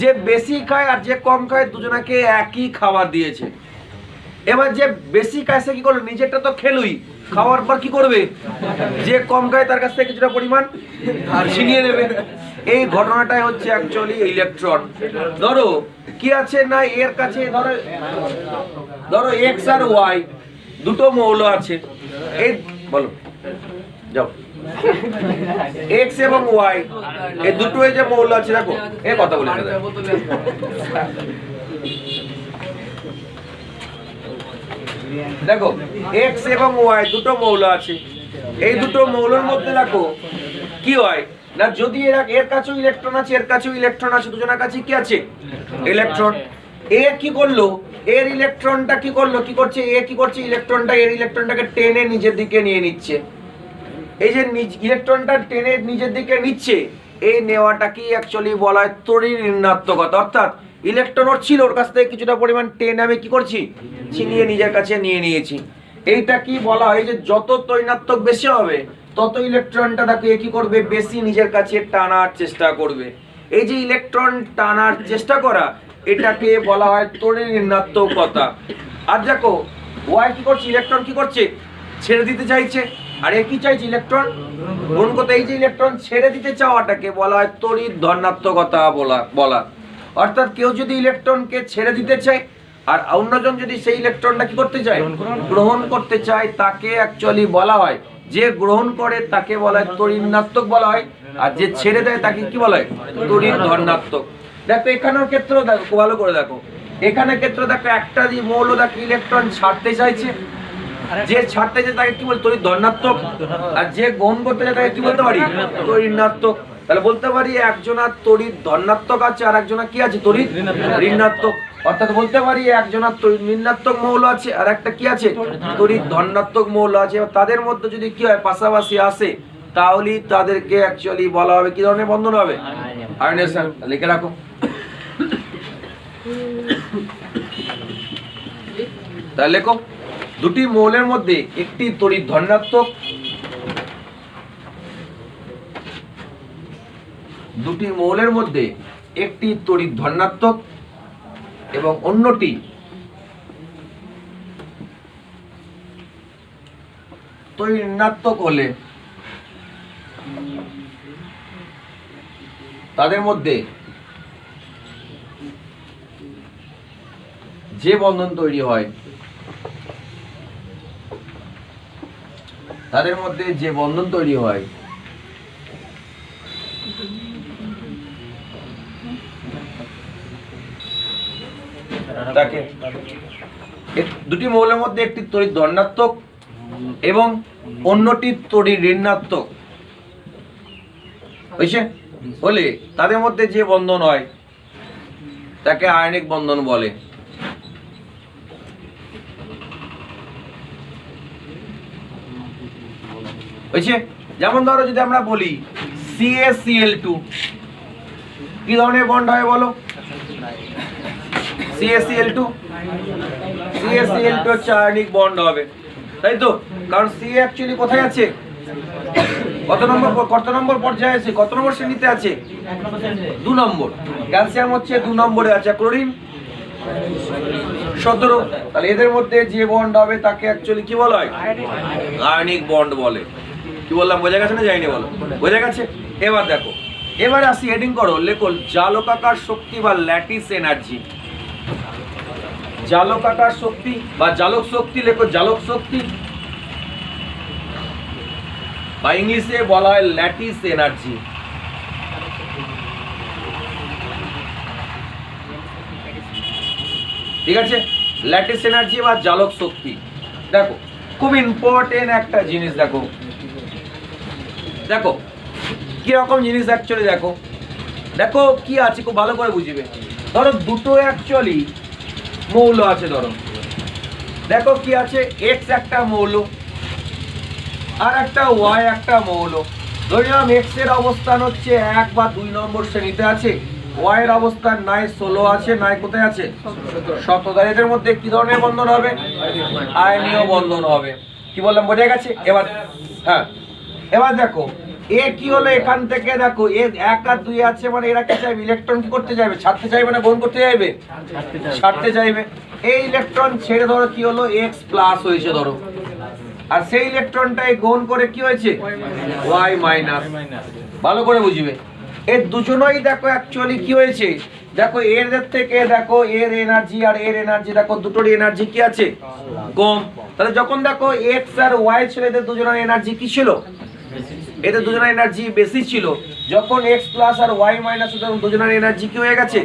যে বেশি খায় আর যে কম খায় দুজনাকে একই খাবার দিয়েছে। এবার যে বেশি খায় সে কি করলো, নিজেরটা তো খেলুই, খাওয়ার পর কি করবে, যে কম খায় তার কাছ থেকে কিছুটা পরিমাণ ছিনিয়ে নেবে। এই ঘটনাটাই হচ্ছে অ্যাকচুয়ালি ইলেকট্রন। ধরো কি আছে না, এর কাছে ধরো এক্স আর ওয়াই দুটো মৌল আছে, এই বলো যাও, এক্স এবং ওয়াই এই দুটো যে মৌল আছে, দেখো এই কথা বলে দেখো এক্স এবং ওয়াই দুটো মৌল আছে, এই দুটো মৌলের মধ্যে দেখো কি হয় না, যদি এর কাছেও ইলেকট্রন আছে এর কাছেও ইলেকট্রন আছে, দুজনের কাছে কি আছে, ইলেকট্রন। এ কি করলো, এর ইলেকট্রনটা কি করলো, কি করছে, এ কি করছে, ইলেকট্রনটা এর ইলেকট্রনটাকে টেনে নিজের দিকে নিয়ে নিচ্ছে। এই যে ইলেকট্রনটা টেনে নিজের দিকে নিচ্ছে, এই নেওয়াটাকে অ্যাকচুয়ালি বলা হয় তড়িৎ ঋণাত্মকতা। অর্থাৎ ইলেকট্রন ওর ছিল, ওর কাছ থেকে কিছুটা পরিমাণ টেনে আমি কি করছি, ছিনিয়ে নিজের কাছে নিয়ে নিয়েছি। এইটা কি বলা হয়, যে যত তৈনাত্মক বেশি হবে তত ইলেকট্রনটা তাকে কি করবে, বেশি নিজের কাছে টানার চেষ্টা করবে। এই যে ইলেকট্রন টানার চেষ্টা করা, এটাকে বলা হয় তড়িৎ ঋণাত্মকতা। আর দেখো ওয়াই কি করছে, ইলেকট্রন কি করছে, ছেড়ে দিতে চাইছে, আর এ কি চাইছে, ইলেকট্রন গ্রহণ করতে। এই যে ইলেকট্রন ছেড়ে দিতে চাওয়াটাকে বলা হয় তড়িৎ ধনাত্মকতা বলা। অর্থাৎ কেউ যদি ইলেকট্রনকে ছেড়ে দিতে চায় আর অন্যজন যদি সেই ইলেকট্রনটা কি করতে চায়, গ্রহণ করতে চায়, তাকে অ্যাকচুয়ালি বলা হয়, যে গ্রহণ করে তাকে বলা হয় তড়িৎ ঋণাত্মক বলা হয়, আর যে ছেড়ে দেয় তাকে কি বলা হয়, তড়িৎ ধনাত্মক। দেখো এখানেও ক্ষেত্র দেখো, ভালো করে দেখো, এখানে ক্ষেত্র দেখো, একটা যে মৌল দেখো ইলেকট্রন ছাড়তে চাইছে, যে ছাড়তে চায় তাকে কি বলে, তড়িৎ ধনাত্মক, আর যে গ্রহণ করতে চায় তাকে কি বলতে পারি, তড়িৎ ঋণাত্মক। তাহলে বলতে পারি একজনের তড়িৎ ধনাত্মক আছে আর একজনের কি আছে, তড়িৎ ঋণাত্মক। অর্থাৎ বলতে পারি একজনের তড়িৎ ঋণাত্মক মৌল আছে আর একটা কি আছে, তড়িৎ ধনাত্মক মৌল আছে। তাদের মধ্যে যদি কি হয়, পাশাপাশি আসে, তাহলে তাদেরকে অ্যাকচুয়ালি বলা হবে কি ধরনের বন্ধন হবে, আয়নেশন। লিখে রাখো। তাহলে লেখো, দুটি মৌলের মধ্যে একটি তড়িৎ ধনাত্মক, দুটি মৌলের মধ্যে একটি তড়িৎ ধনাত্মক এবং অন্যটি তড়িৎ ঋণাত্মক হলে তাদের মধ্যে যে বন্ধন তৈরি হয়, তাদের মধ্যে যে বন্ধন তৈরি হয় তাকে, দুটি মৌলের মধ্যে একটি তড়িৎ ধনাত্মক এবং অন্যটির তড়িৎ ঋণাত্মক হয়েছে বলে তাদের মধ্যে যে বন্ধন হয় তাকে আয়নিক বন্ধন বলে। হয়েছে, যেমন ধরো যদি আমরা বলি CaCl2 কি ধরনের বন্ড হয় বলো? CaCl2 হচ্ছে আয়নিক বন্ড হবে, তাই তো? কারণ C অ্যাকচুয়ালি কোথায় আছে? কত নম্বর পর্যায়ে আছে? কত নম্বর শ্রেণীতে আছে? 2 নম্বর। ক্যালসিয়াম হচ্ছে 2 নম্বরে আছে, ক্লোরিন 17। তাহলে এদের মধ্যে যে বন্ড হবে তাকে অ্যাকচুয়ালি কি বলা হয়? আয়নিক বন্ড বলে। কি বললাম, বোঝা গেছে না যায়নি বলো? বোঝা গেছে। এবার দেখো, এবার আসি, হেডিং করো, লেখো জালকাকার শক্তি বা ল্যাটিস এনার্জি। জালকাকার শক্তি বা জালক শক্তি, লেখো জালক শক্তি বা ইংলিশে বলা হয় ল্যাটিস এনার্জি। ঠিক আছে, ল্যাটিস এনার্জি বা জালক শক্তি। দেখো খুব ইম্পর্টেন্ট একটা জিনিস, দেখো দেখো কি রকম জিনিস অ্যাকচুয়ালি, দেখো দেখো কি আছে, খুব ভালো করে বুঝবে। ধরো দুটো অ্যাকচুয়ালি মৌল আছে, ধরো দেখো কি আছে, এক্স একটা মৌল আর একটা ওয়াই একটা মৌল। ধরলাম এক্স এর অবস্থান হচ্ছে 1 বা 2 নম্বর শ্রেণীতে আছে, ওয়াই এর অবস্থান নাই 16 আছে, নাই কোথায় আছে? 17। এদের মধ্যে কি ধরনের বন্ধন হবে? আয়নীয় বন্ধন হবে। কি বললাম, বোঝা গেছে? এবার হ্যাঁ, এবার দেখো এ কি হলো, এখান থেকে দেখো এ 1 আর 2 আছে, মানে এরা কি চাইবে? ইলেকট্রন কি করতে চাইবে? ছাড়তে চাইবে না গ্রহণ করতে চাইবে? ছাড়তে চাইবে। এই ইলেকট্রন ছেড়ে ধরো কি হলো, এক্স প্লাস হয়েছে ধরো, আর সেই ইলেকট্রনটাই গ্রহণ করে কি হয়েছে? Y minus. ভালো করে বুঝবে, এর দুজনেই দেখো অ্যাকচুয়ালি কি হয়েছে, দেখো এর থেকে দেখো এর এনার্জি আর এর এনার্জি, দেখো দুটোর এনার্জি কি আছে? কম। তাহলে যখন দেখো এক্স আর ওয়াই ছিল, এদের দুজনের এনার্জি কি ছিল? এদের দুজনের এনার্জি বেশি ছিল। যখন এক্স প্লাস আর ওয়াই মাইনাস, তখন দুজনের এনার্জি কি হয়ে গেছে?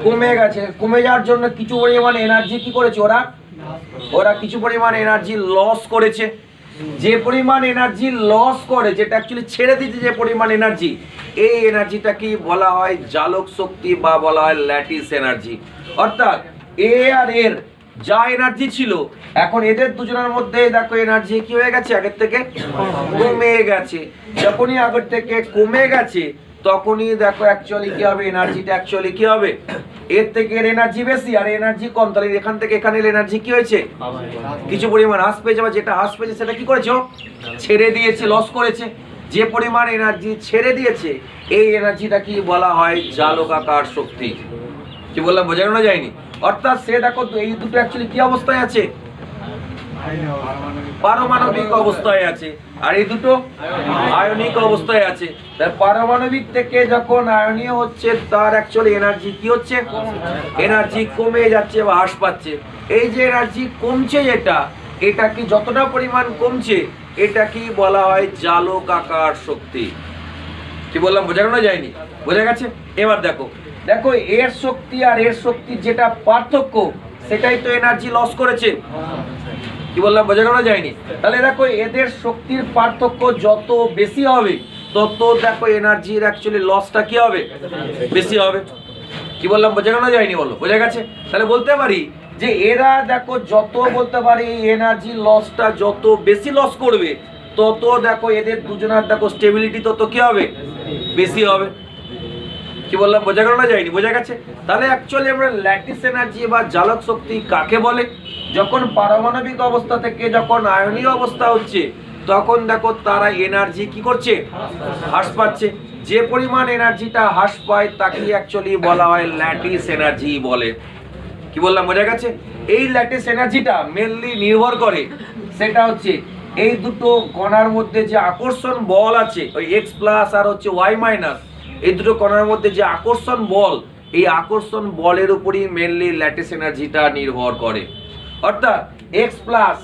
কমে গেছে। কমে যাওয়ার জন্য কিছু পরিমাণ এনার্জি কি করেছে ওরা কিছু পরিমাণ এনার্জি লস করেছে। যে পরিমাণ এনার্জি লস করে, যেটা অ্যাকচুয়ালি ছেড়ে দিতে যে পরিমাণ এনার্জি, এই এনার্জিটা কি বলা হয়? জালক শক্তি বা বলা হয় ল্যাটিস এনার্জি। অর্থাৎ এ আর এর যা এনার্জি ছিল, এখন এদের দুজনের মধ্যে দেখো এনার্জি কি হয়ে গেছে? আগের থেকে কমে গেছে। যখনই আগের থেকে কমে গেছে, তখনই দেখো অ্যাকচুয়ালি কি হবে? এনার্জিটা অ্যাকচুয়ালি কি হবে? এর থেকে এর এনার্জি বেশি আর এনার্জি কম। তাহলে এখান থেকে এখানে এনার্জি কি হয়েছে? কিছু পরিমাণ হ্রাস পেয়েছে, বা যেটা হ্রাস পেয়েছে সেটা কি করেছে? ছেড়ে দিয়েছে, লস করেছে। যে পরিমাণ এনার্জি ছেড়ে দিয়েছে, এই এনার্জিটা কি বলা হয়? জালকাকার শক্তি। কি বললাম, বোঝানো না যায়নি? অর্থাৎ সে দেখো এই দুটো অ্যাকচুয়ালি কি অবস্থায় আছে? পারমাণবিক অবস্থায় আছে, আর এই দুটো আয়নিক অবস্থায় আছে। তার পারমাণবিক থেকে যখন আয়নীয় হচ্ছে, তার অ্যাকচুয়ালি এনার্জি কি হচ্ছে? এনার্জি কমে যাচ্ছে বা হ্রাস পাচ্ছে। এই যে এনার্জি কমছে, এটা কি যতটা পরিমাণ কমছে, এটা কি বলা হয়? জালকাকার শক্তি। কি বললাম, বোঝানো না যায়নি? বোঝা গেছে? এবার দেখো দেখো এর শক্তি আর এর শক্তির যেটা পার্থক্য, সেটাই তো এনার্জি লস করেছে। কি বললাম, বোঝা গেল যায়নি? তাহলে দেখো এদের শক্তির পার্থক্য যত বেশি হবে, তত দেখো এনার্জির অ্যাকচুয়ালি লসটা কি হবে? বেশি হবে। কি বললাম, বোঝা গেল যায়নি? বলো, বোঝা গেছে? তাহলে বলতে পারি যে এরা দেখো যত বলতে পারি এনার্জি লসটা যত বেশি লস করবে, তত দেখো এদের দুজনের দেখো স্টেবিলিটি তত কি হবে? বেশি হবে। কি বললাম, বোঝা গেল না যায়নি? বোঝা গেছে? তাহলে অ্যাকচুয়ালি আমরা ল্যাটিস এনার্জি বা জালক শক্তি কাকে বলে? যখন পারমাণবিক অবস্থা থেকে যখন আয়নীয় অবস্থা হচ্ছে, তখন দেখো তারা এনার্জি কি করছে? হ্রাস পাচ্ছে। যে পরিমাণ এনার্জিটা হ্রাস পায়, তাকে অ্যাকচুয়ালি বলা হয় ল্যাটিস এনার্জি বলে। কি বললাম, বোঝা গেছে? এই ল্যাটিস এনার্জিটা মেনলি নির্ভর করে, সেটা হচ্ছে এই দুটো কণার মধ্যে যে আকর্ষণ বল আছে, ওই এক্স প্লাস আর হচ্ছে ওয়াই মাইনাস, এই দুটো কণার মধ্যে যে আকর্ষণ বল, এই আকর্ষণ বলের উপরই মেনলি ল্যাটিস এনার্জিটা নির্ভর করে। অর্থাৎ এক্স প্লাস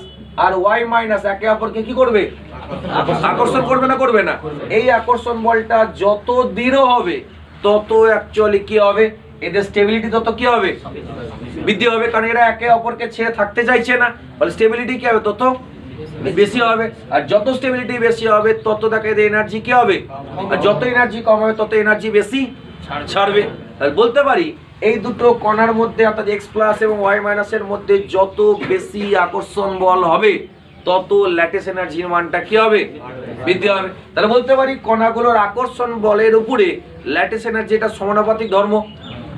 আর ওয়াই মাইনাস একে অপরকে কি করবে? আকর্ষণ করবে না? করবে না? এই আকর্ষণ বলটা যত দৃঢ় হবে, তত অ্যাকচুয়ালি কি হবে? এদের স্টেবিলিটি তত কি হবে? বৃদ্ধি হবে। কারণ এরা একে অপরকে ছেড়ে থাকতে চাইছে না, বলে স্টেবিলিটি কি হবে? তত বেশি হবে, আর যত স্টেবিলিটি বেশি হবে তত তাকে এনার্জি কি হবে, আর যত এনার্জি কম হবে তত এনার্জি বেশি ছাড়বে। তাহলে বলতে পারি এই দুটো কণার মধ্যে অর্থাৎ এক্স প্লাস এবং ওয়াই মাইনাসের মধ্যে যত বেশি আকর্ষণ বল হবে তত ল্যাটিস এনার্জির মানটা কি হবে, বৃদ্ধি হবে। তাহলে বলতে পারি কণাগুলোর আকর্ষণ বলের উপরে ল্যাটিস এনার্জি এটা সমানুপাতিক ধর্ম,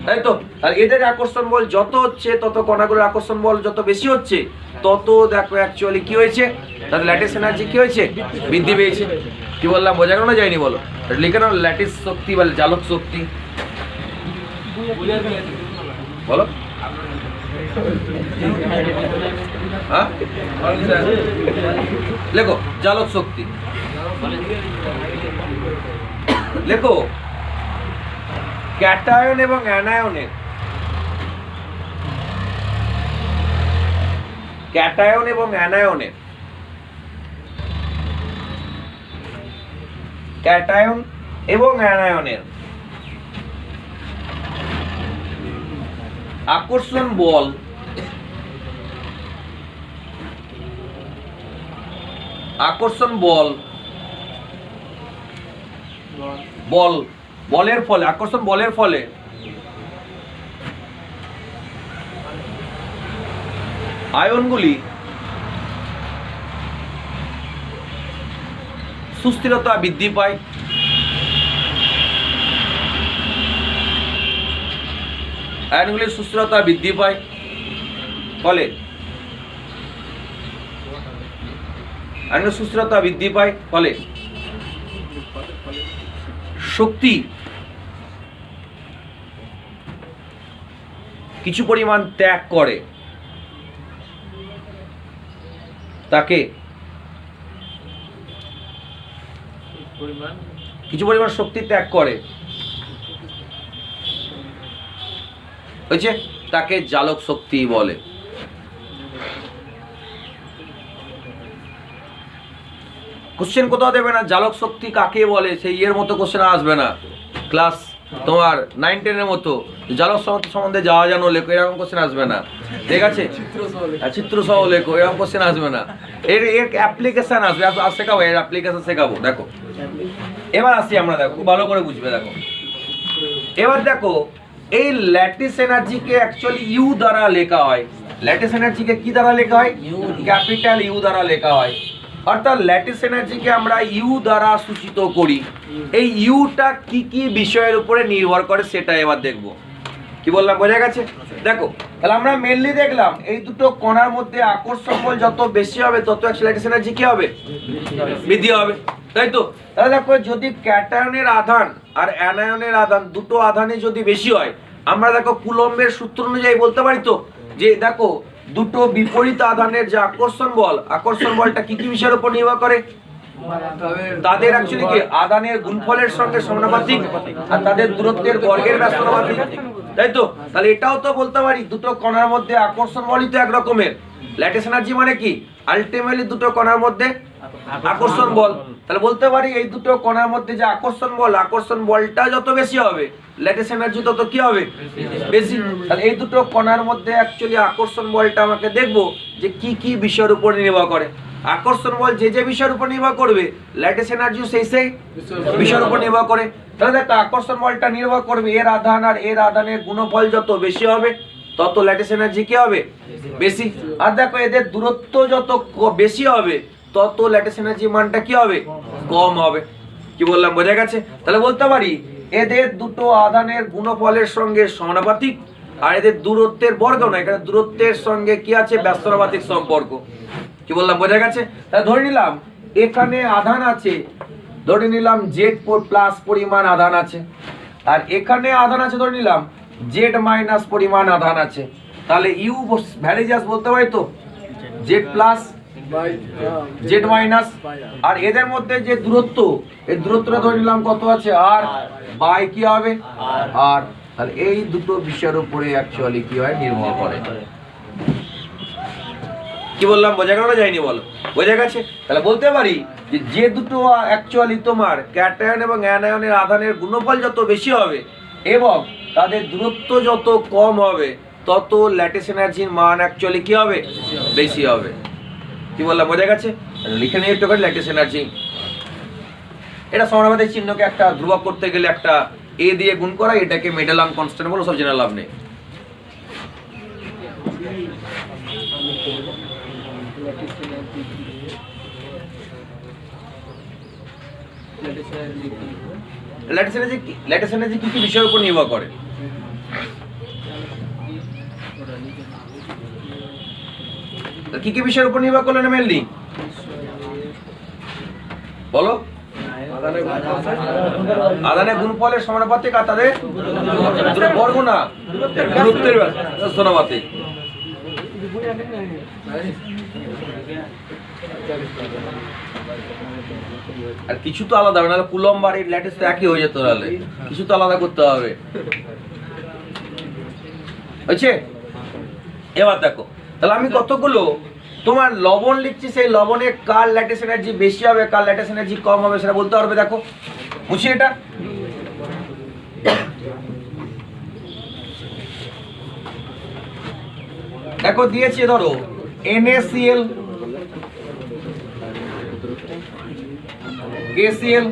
তাই তো। আর এদের আকর্ষণ বল যত হচ্ছে তত কণাগুলোর আকর্ষণ বল যত বেশি হচ্ছে তত দেখো অ্যাকচুয়ালি কি হয়েছে, তাহলে ল্যাটিস এনার্জি কি হয়েছে, বৃদ্ধি পেয়েছে। কি বললাম, বোঝা গেল না যায়নি বলো? লিখে নাও ল্যাটিস শক্তি বা জালক শক্তি, বলো। হ্যাঁ লেখো জালক শক্তি, লেখো ক্যাটায়ন এবং অ্যানায়নের, ক্যাটায়ন এবং অ্যানায়নের, ক্যাটায়ন এবং অ্যানায়নের আকর্ষণ বল বলের ফলে আকর্ষণ বলের ফলে আয়নগুলি সুস্থিরতা বৃদ্ধি পায়, আয়নগুলির সুস্থিরতা বৃদ্ধি পায়, ফলে আয়নের সুস্থিরতা বৃদ্ধি পায়, ফলে শক্তি কিছু পরিমাণ ত্যাগ করে, তাকে কিছু পরিমাণ শক্তি ত্যাগ করে হয়েছে, তাকে জালক শক্তি বলে। কোশ্চেন কোথাও দেবে না জালক শক্তি কাকে বলে, সেই এর মতো কোশ্চেন আসবে না, ক্লাস তোমার 9-10 মতো জালক শক্তি সম্বন্ধে যাওয়া জানো লেখো, এরকম কোশ্চেন আসবে না, ঠিক আছে। চিত্র সহ লেখো, এরকম কোশ্চেন আসবে না, এর অ্যাপ্লিকেশন আসবে, আর শেখাবো, এর অ্যাপ্লিকেশন শেখাবো। দেখো এবার আসি আমরা, দেখো খুব ভালো করে বুঝবে। দেখো এবার দেখো এই ল্যাটিস এনার্জিকে অ্যাকচুয়ালি ইউ দ্বারা লেখা হয়, ল্যাটিস এনার্জিকে কি দ্বারা লেখা হয়, ক্যাপিটাল ইউ দ্বারা লেখা হয়, অর্থাৎ ল্যাটিস এনার্জিকে আমরা ইউ দ্বারা সূচিত করি। এই ইউটা কি কি বিষয়ের উপরে নির্ভর করে সেটা এবার দেখবো। কি বললাম, বোঝা গেছে? দেখো তাহলে আমরা মেনলি দেখলাম এই দুটো কণার মধ্যে আকর্ষণ বল যত বেশি হবে তত ল্যাটিস এনার্জি কি হবে, বৃদ্ধি হবে, তাই তো। তাহলে দেখো যদি ক্যাটায়নের আধান আর অ্যানায়নের আধান দুটো আধানে যদি বেশি হয়, আমরা দেখো কুলম্বের সূত্র অনুযায়ী বলতে পারি তো যে দেখো দুটো বিপরীত আধানের যে আকর্ষণ বলটা কি কি বিষয়ের উপর নির্ভর করে, তাদের অ্যাকচুয়ালি কি আধানের গুণফলের সঙ্গে সমানুপাতিক আর তাদের দূরত্বের বর্গের ব্যাস সমানুপাতিক, তাই তো। তাহলে এটাও তো বলতে পারি দুটো কণার মধ্যে আকর্ষণ বলই তো এক রকমের, ল্যাটিস এনার্জি মানে কি আলটিমেটলি দুটো কণার মধ্যে আকর্ষণ বল। তাহলে বলতে পারি এই দুটো কণার মধ্যে যে আকর্ষণ বলটা যত বেশি হবে ল্যাটিস এনার্জি তত কি হবে, বেশি। তাহলে এই দুটো কণার মধ্যে অ্যাকচুয়ালি আকর্ষণ বলটা আমাকে দেখবো যে কি কি বিষয়ের উপর নির্ভর করে। আকর্ষণ বল যে যে বিষয়ের উপর নির্ভর করবে ল্যাটিস এনার্জিও সেই বিষয়ের উপর নির্ভর করে। তাহলে দেখো আকর্ষণ বলটা নির্ভর করবে এর আধান আর এর আধানের গুণফল যত বেশি হবে তত ল্যাটিস এনার্জি কি হবে, বেশি। আর দেখো এদের দূরত্ব যত বেশি হবে তত ল্যাটিস এনার্জি মানটা কি হবে, কম হবে। কি বললাম, বোঝা গেছে? তাহলে বলতে পারি এদের দুটো আধানের গুণফলের সঙ্গে সমানুপাতিক আর এদের দূরত্বের বর্গ না, এখানে দূরত্বের সঙ্গে কি আছে, ব্যস্তনুপাতিক সম্পর্ক। কি বললাম, বোঝা গেছে? তাহলে ধরে নিলাম এখানে আধান আছে, ধরে নিলাম জেড প্লাস পরিমাণ আধান আছে, আর এখানে আধান আছে ধরে নিলাম জেড মাইনাস পরিমাণ আধান আছে। তাহলে ইউ ভ্যারিজাস বলতে পারি তো জেড প্লাস জেড মাইনাস, আর এদের মধ্যে যে দূরত্ব এই দূরত্বটা ধরে নিলাম কত আছে, আর বাই কি হবে আর। তাহলে এই দুটো বিষয়ের উপরে অ্যাকচুয়ালি কি হয়, নির্ভর করে। কি বললাম, বোঝা গেল না যায়নি বলো, বোঝা গেছে? তাহলে বলতে পারি যে দুটো অ্যাকচুয়ালি তোমার ক্যাটায়ন এবং অ্যানায়নের আধানের গুণফল যত বেশি হবে এবং তাদের দূরত্ব যত কম হবে তত ল্যাটিস এনার্জির মান অ্যাকচুয়ালি কি হবে, বেশি হবে। কি বললাম, বোঝা গেছে? লিখে নিয়ে একটু করে ল্যাটিস এনার্জি। এটা সমানুপাতিক চিহ্নকে একটা ধ্রুবক করতে গেলে একটা এ দিয়ে গুণ করা, এটাকে মেডেলাম কনস্ট্যান্ট বলে, সব জেনে লাভ নেই। ল্যাটিস এনার্জি কি কি বিষয়ের উপর নির্ভর করে? কি কি বিষয়ের উপর নির্ভর করলে না মেনলি বলো? আধানের গুণফলের সমানুপাতিক আর তাদের বর্গ না দূরত্বের সমানুপাতিক। আর কিছু তো আলাদা হবে, নাহলে কুলম্ব আর ল্যাটিস তো একই হয়ে যেত, তাহলে কিছু তো আলাদা করতে হবে। হয়েছে? এবার দেখো, তাহলে আমি কতগুলো তোমার লবণ লিখছি, সেই লবণে কার ল্যাটিস এনার্জি বেশি হবে, কার ল্যাটিস এনার্জি কম হবে সেটা বলতে পারবে। দেখো মুছি এটা, দেখো দিয়েছি, ধরো NaCl, KCl,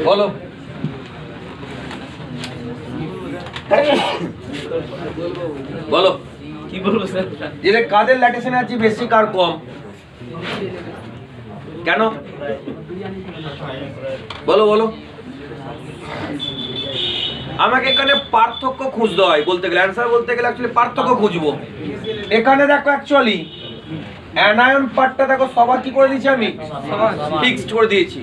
বলো বলো কি বলবো স্যার? যে কাদের ল্যাটিস এনার্জি বেশি কার কম, কেন বলো বলো? আমাকে এখানে পার্থক্য খুঁজতে হয়, বলতে গেলে অ্যান্সার বলতে গেলে অ্যাকচুয়ালি পার্থক্য খুঁজবো। এখানে দেখো অ্যাকচুয়ালি অ্যানায়ন পার্টটা দেখো সবার কি করে দিয়েছি, আমি ফিক্সড করে দিয়েছি।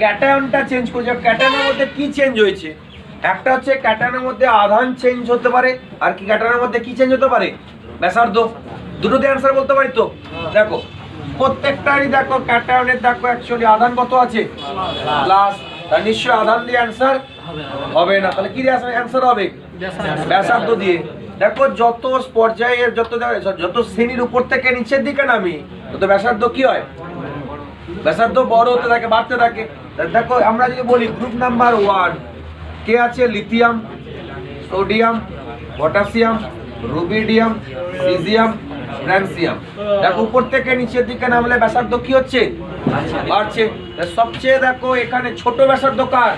ক্যাটায়নটা চেঞ্জ করেছি। ক্যাটায়নের মধ্যে কি চেঞ্জ হয়েছে? একটা হচ্ছে ক্যাটায়নের মধ্যে আধান চেঞ্জ হতে পারে, আর কি ক্যাটায়নের মধ্যে কি চেঞ্জ হতে পারে? ব্যাসার্ধ। দুটোতে অ্যান্সার বলতে পারি তো? দেখো প্রত্যেকটারই দেখো ক্যাটায়নের দেখো অ্যাকচুয়ালি আধান কত আছে? প্লাস। তার নিশ্চয়ই আধান দিয়ে অ্যান্সার হবে না, তাহলে কি দিয়ে অ্যান্সার হবে? ব্যাসার্ধ দিয়ে। দেখো যত পর্যায়ের যত শ্রেণীর উপর থেকে নিচের দিকে নামি তত ব্যাসার্ধ কি হয়? ব্যাসার্ধ বড় হতে থাকে, বাড়তে থাকে। দেখো আমরা যদি বলি গ্রুপ নাম্বার 1 কে আছে? Lithium, sodium, potassium, rubidium, caesium, francium. দেখো উপর থেকে নিচের দিকে নামলে ব্যাসার্ধ কি হচ্ছে? বাড়ছে। সবচেয়ে দেখো এখানে ছোট ব্যাসার্ধ কার?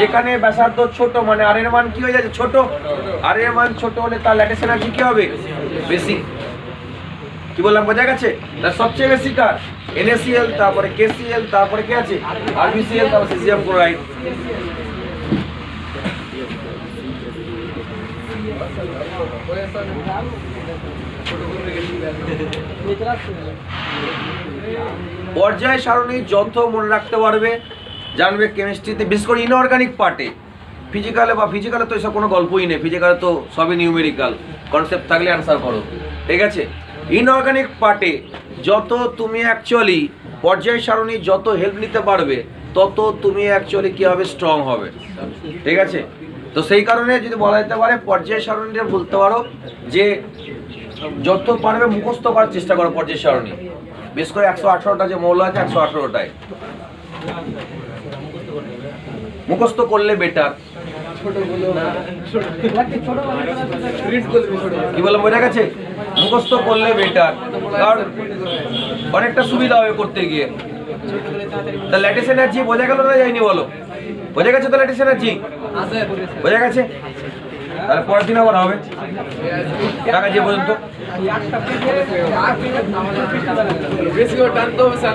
যেখানে ব্যাসার্ধ ছোট মানে আর এর মান কি হয়ে যাচ্ছে? ছোট। আর এর মান ছোট হলে তার ল্যাটিস এনার্জি কি হবে? বেশি। কি বললাম, বোঝা গেছে? তার সবচেয়ে বেশি কার? NaCl, তারপরে KCl, তারপরে কি আছে? RbCl, তারপরে সিজিয়াম ক্লোরাইড। পর্যায় সারণী যত মনে রাখতে পারবে জানবে কেমিস্ট্রিতে, বিশেষ করে ইনঅর্গানিক পার্টে। ফিজিক্যালে তো এসব কোনো গল্পই নেই, ফিজিক্যালে তো সবই নিউমেরিক্যাল কনসেপ্ট, থাকলে অ্যান্সার করো, ঠিক আছে? ইনঅর্গানিক পার্টে যত তুমি অ্যাকচুয়ালি পর্যায় সারণী যত হেল্প নিতে পারবে তত তুমি অ্যাকচুয়ালি কী হবে? স্ট্রং হবে, ঠিক আছে? তো সেই কারণে যদি বলা যেতে পারে পর্যায় সারণীটা বলতে পারো যে যত পারবে মুখস্থ করার চেষ্টা করো পর্যায় সারণী। বিশেষ করে 118টা যে মৌল আছে 118টায় মুখস্থ করলে বেটার। কি বললাম, বোঝা গেছে? মুখস্থ করলে বেটার, কারণ অনেকটা সুবিধা হবে করতে গিয়ে। তা ল্যাটিস এনার্জি বোঝা গেল না যায়নি বলো? বোঝা গেছে তো ল্যাটিস এনার্জি? বোঝা গেছে? তাহলে পরের দিন আবার হবে টাকা যে পর্যন্ত। বেশি টানতে হবে স্যার,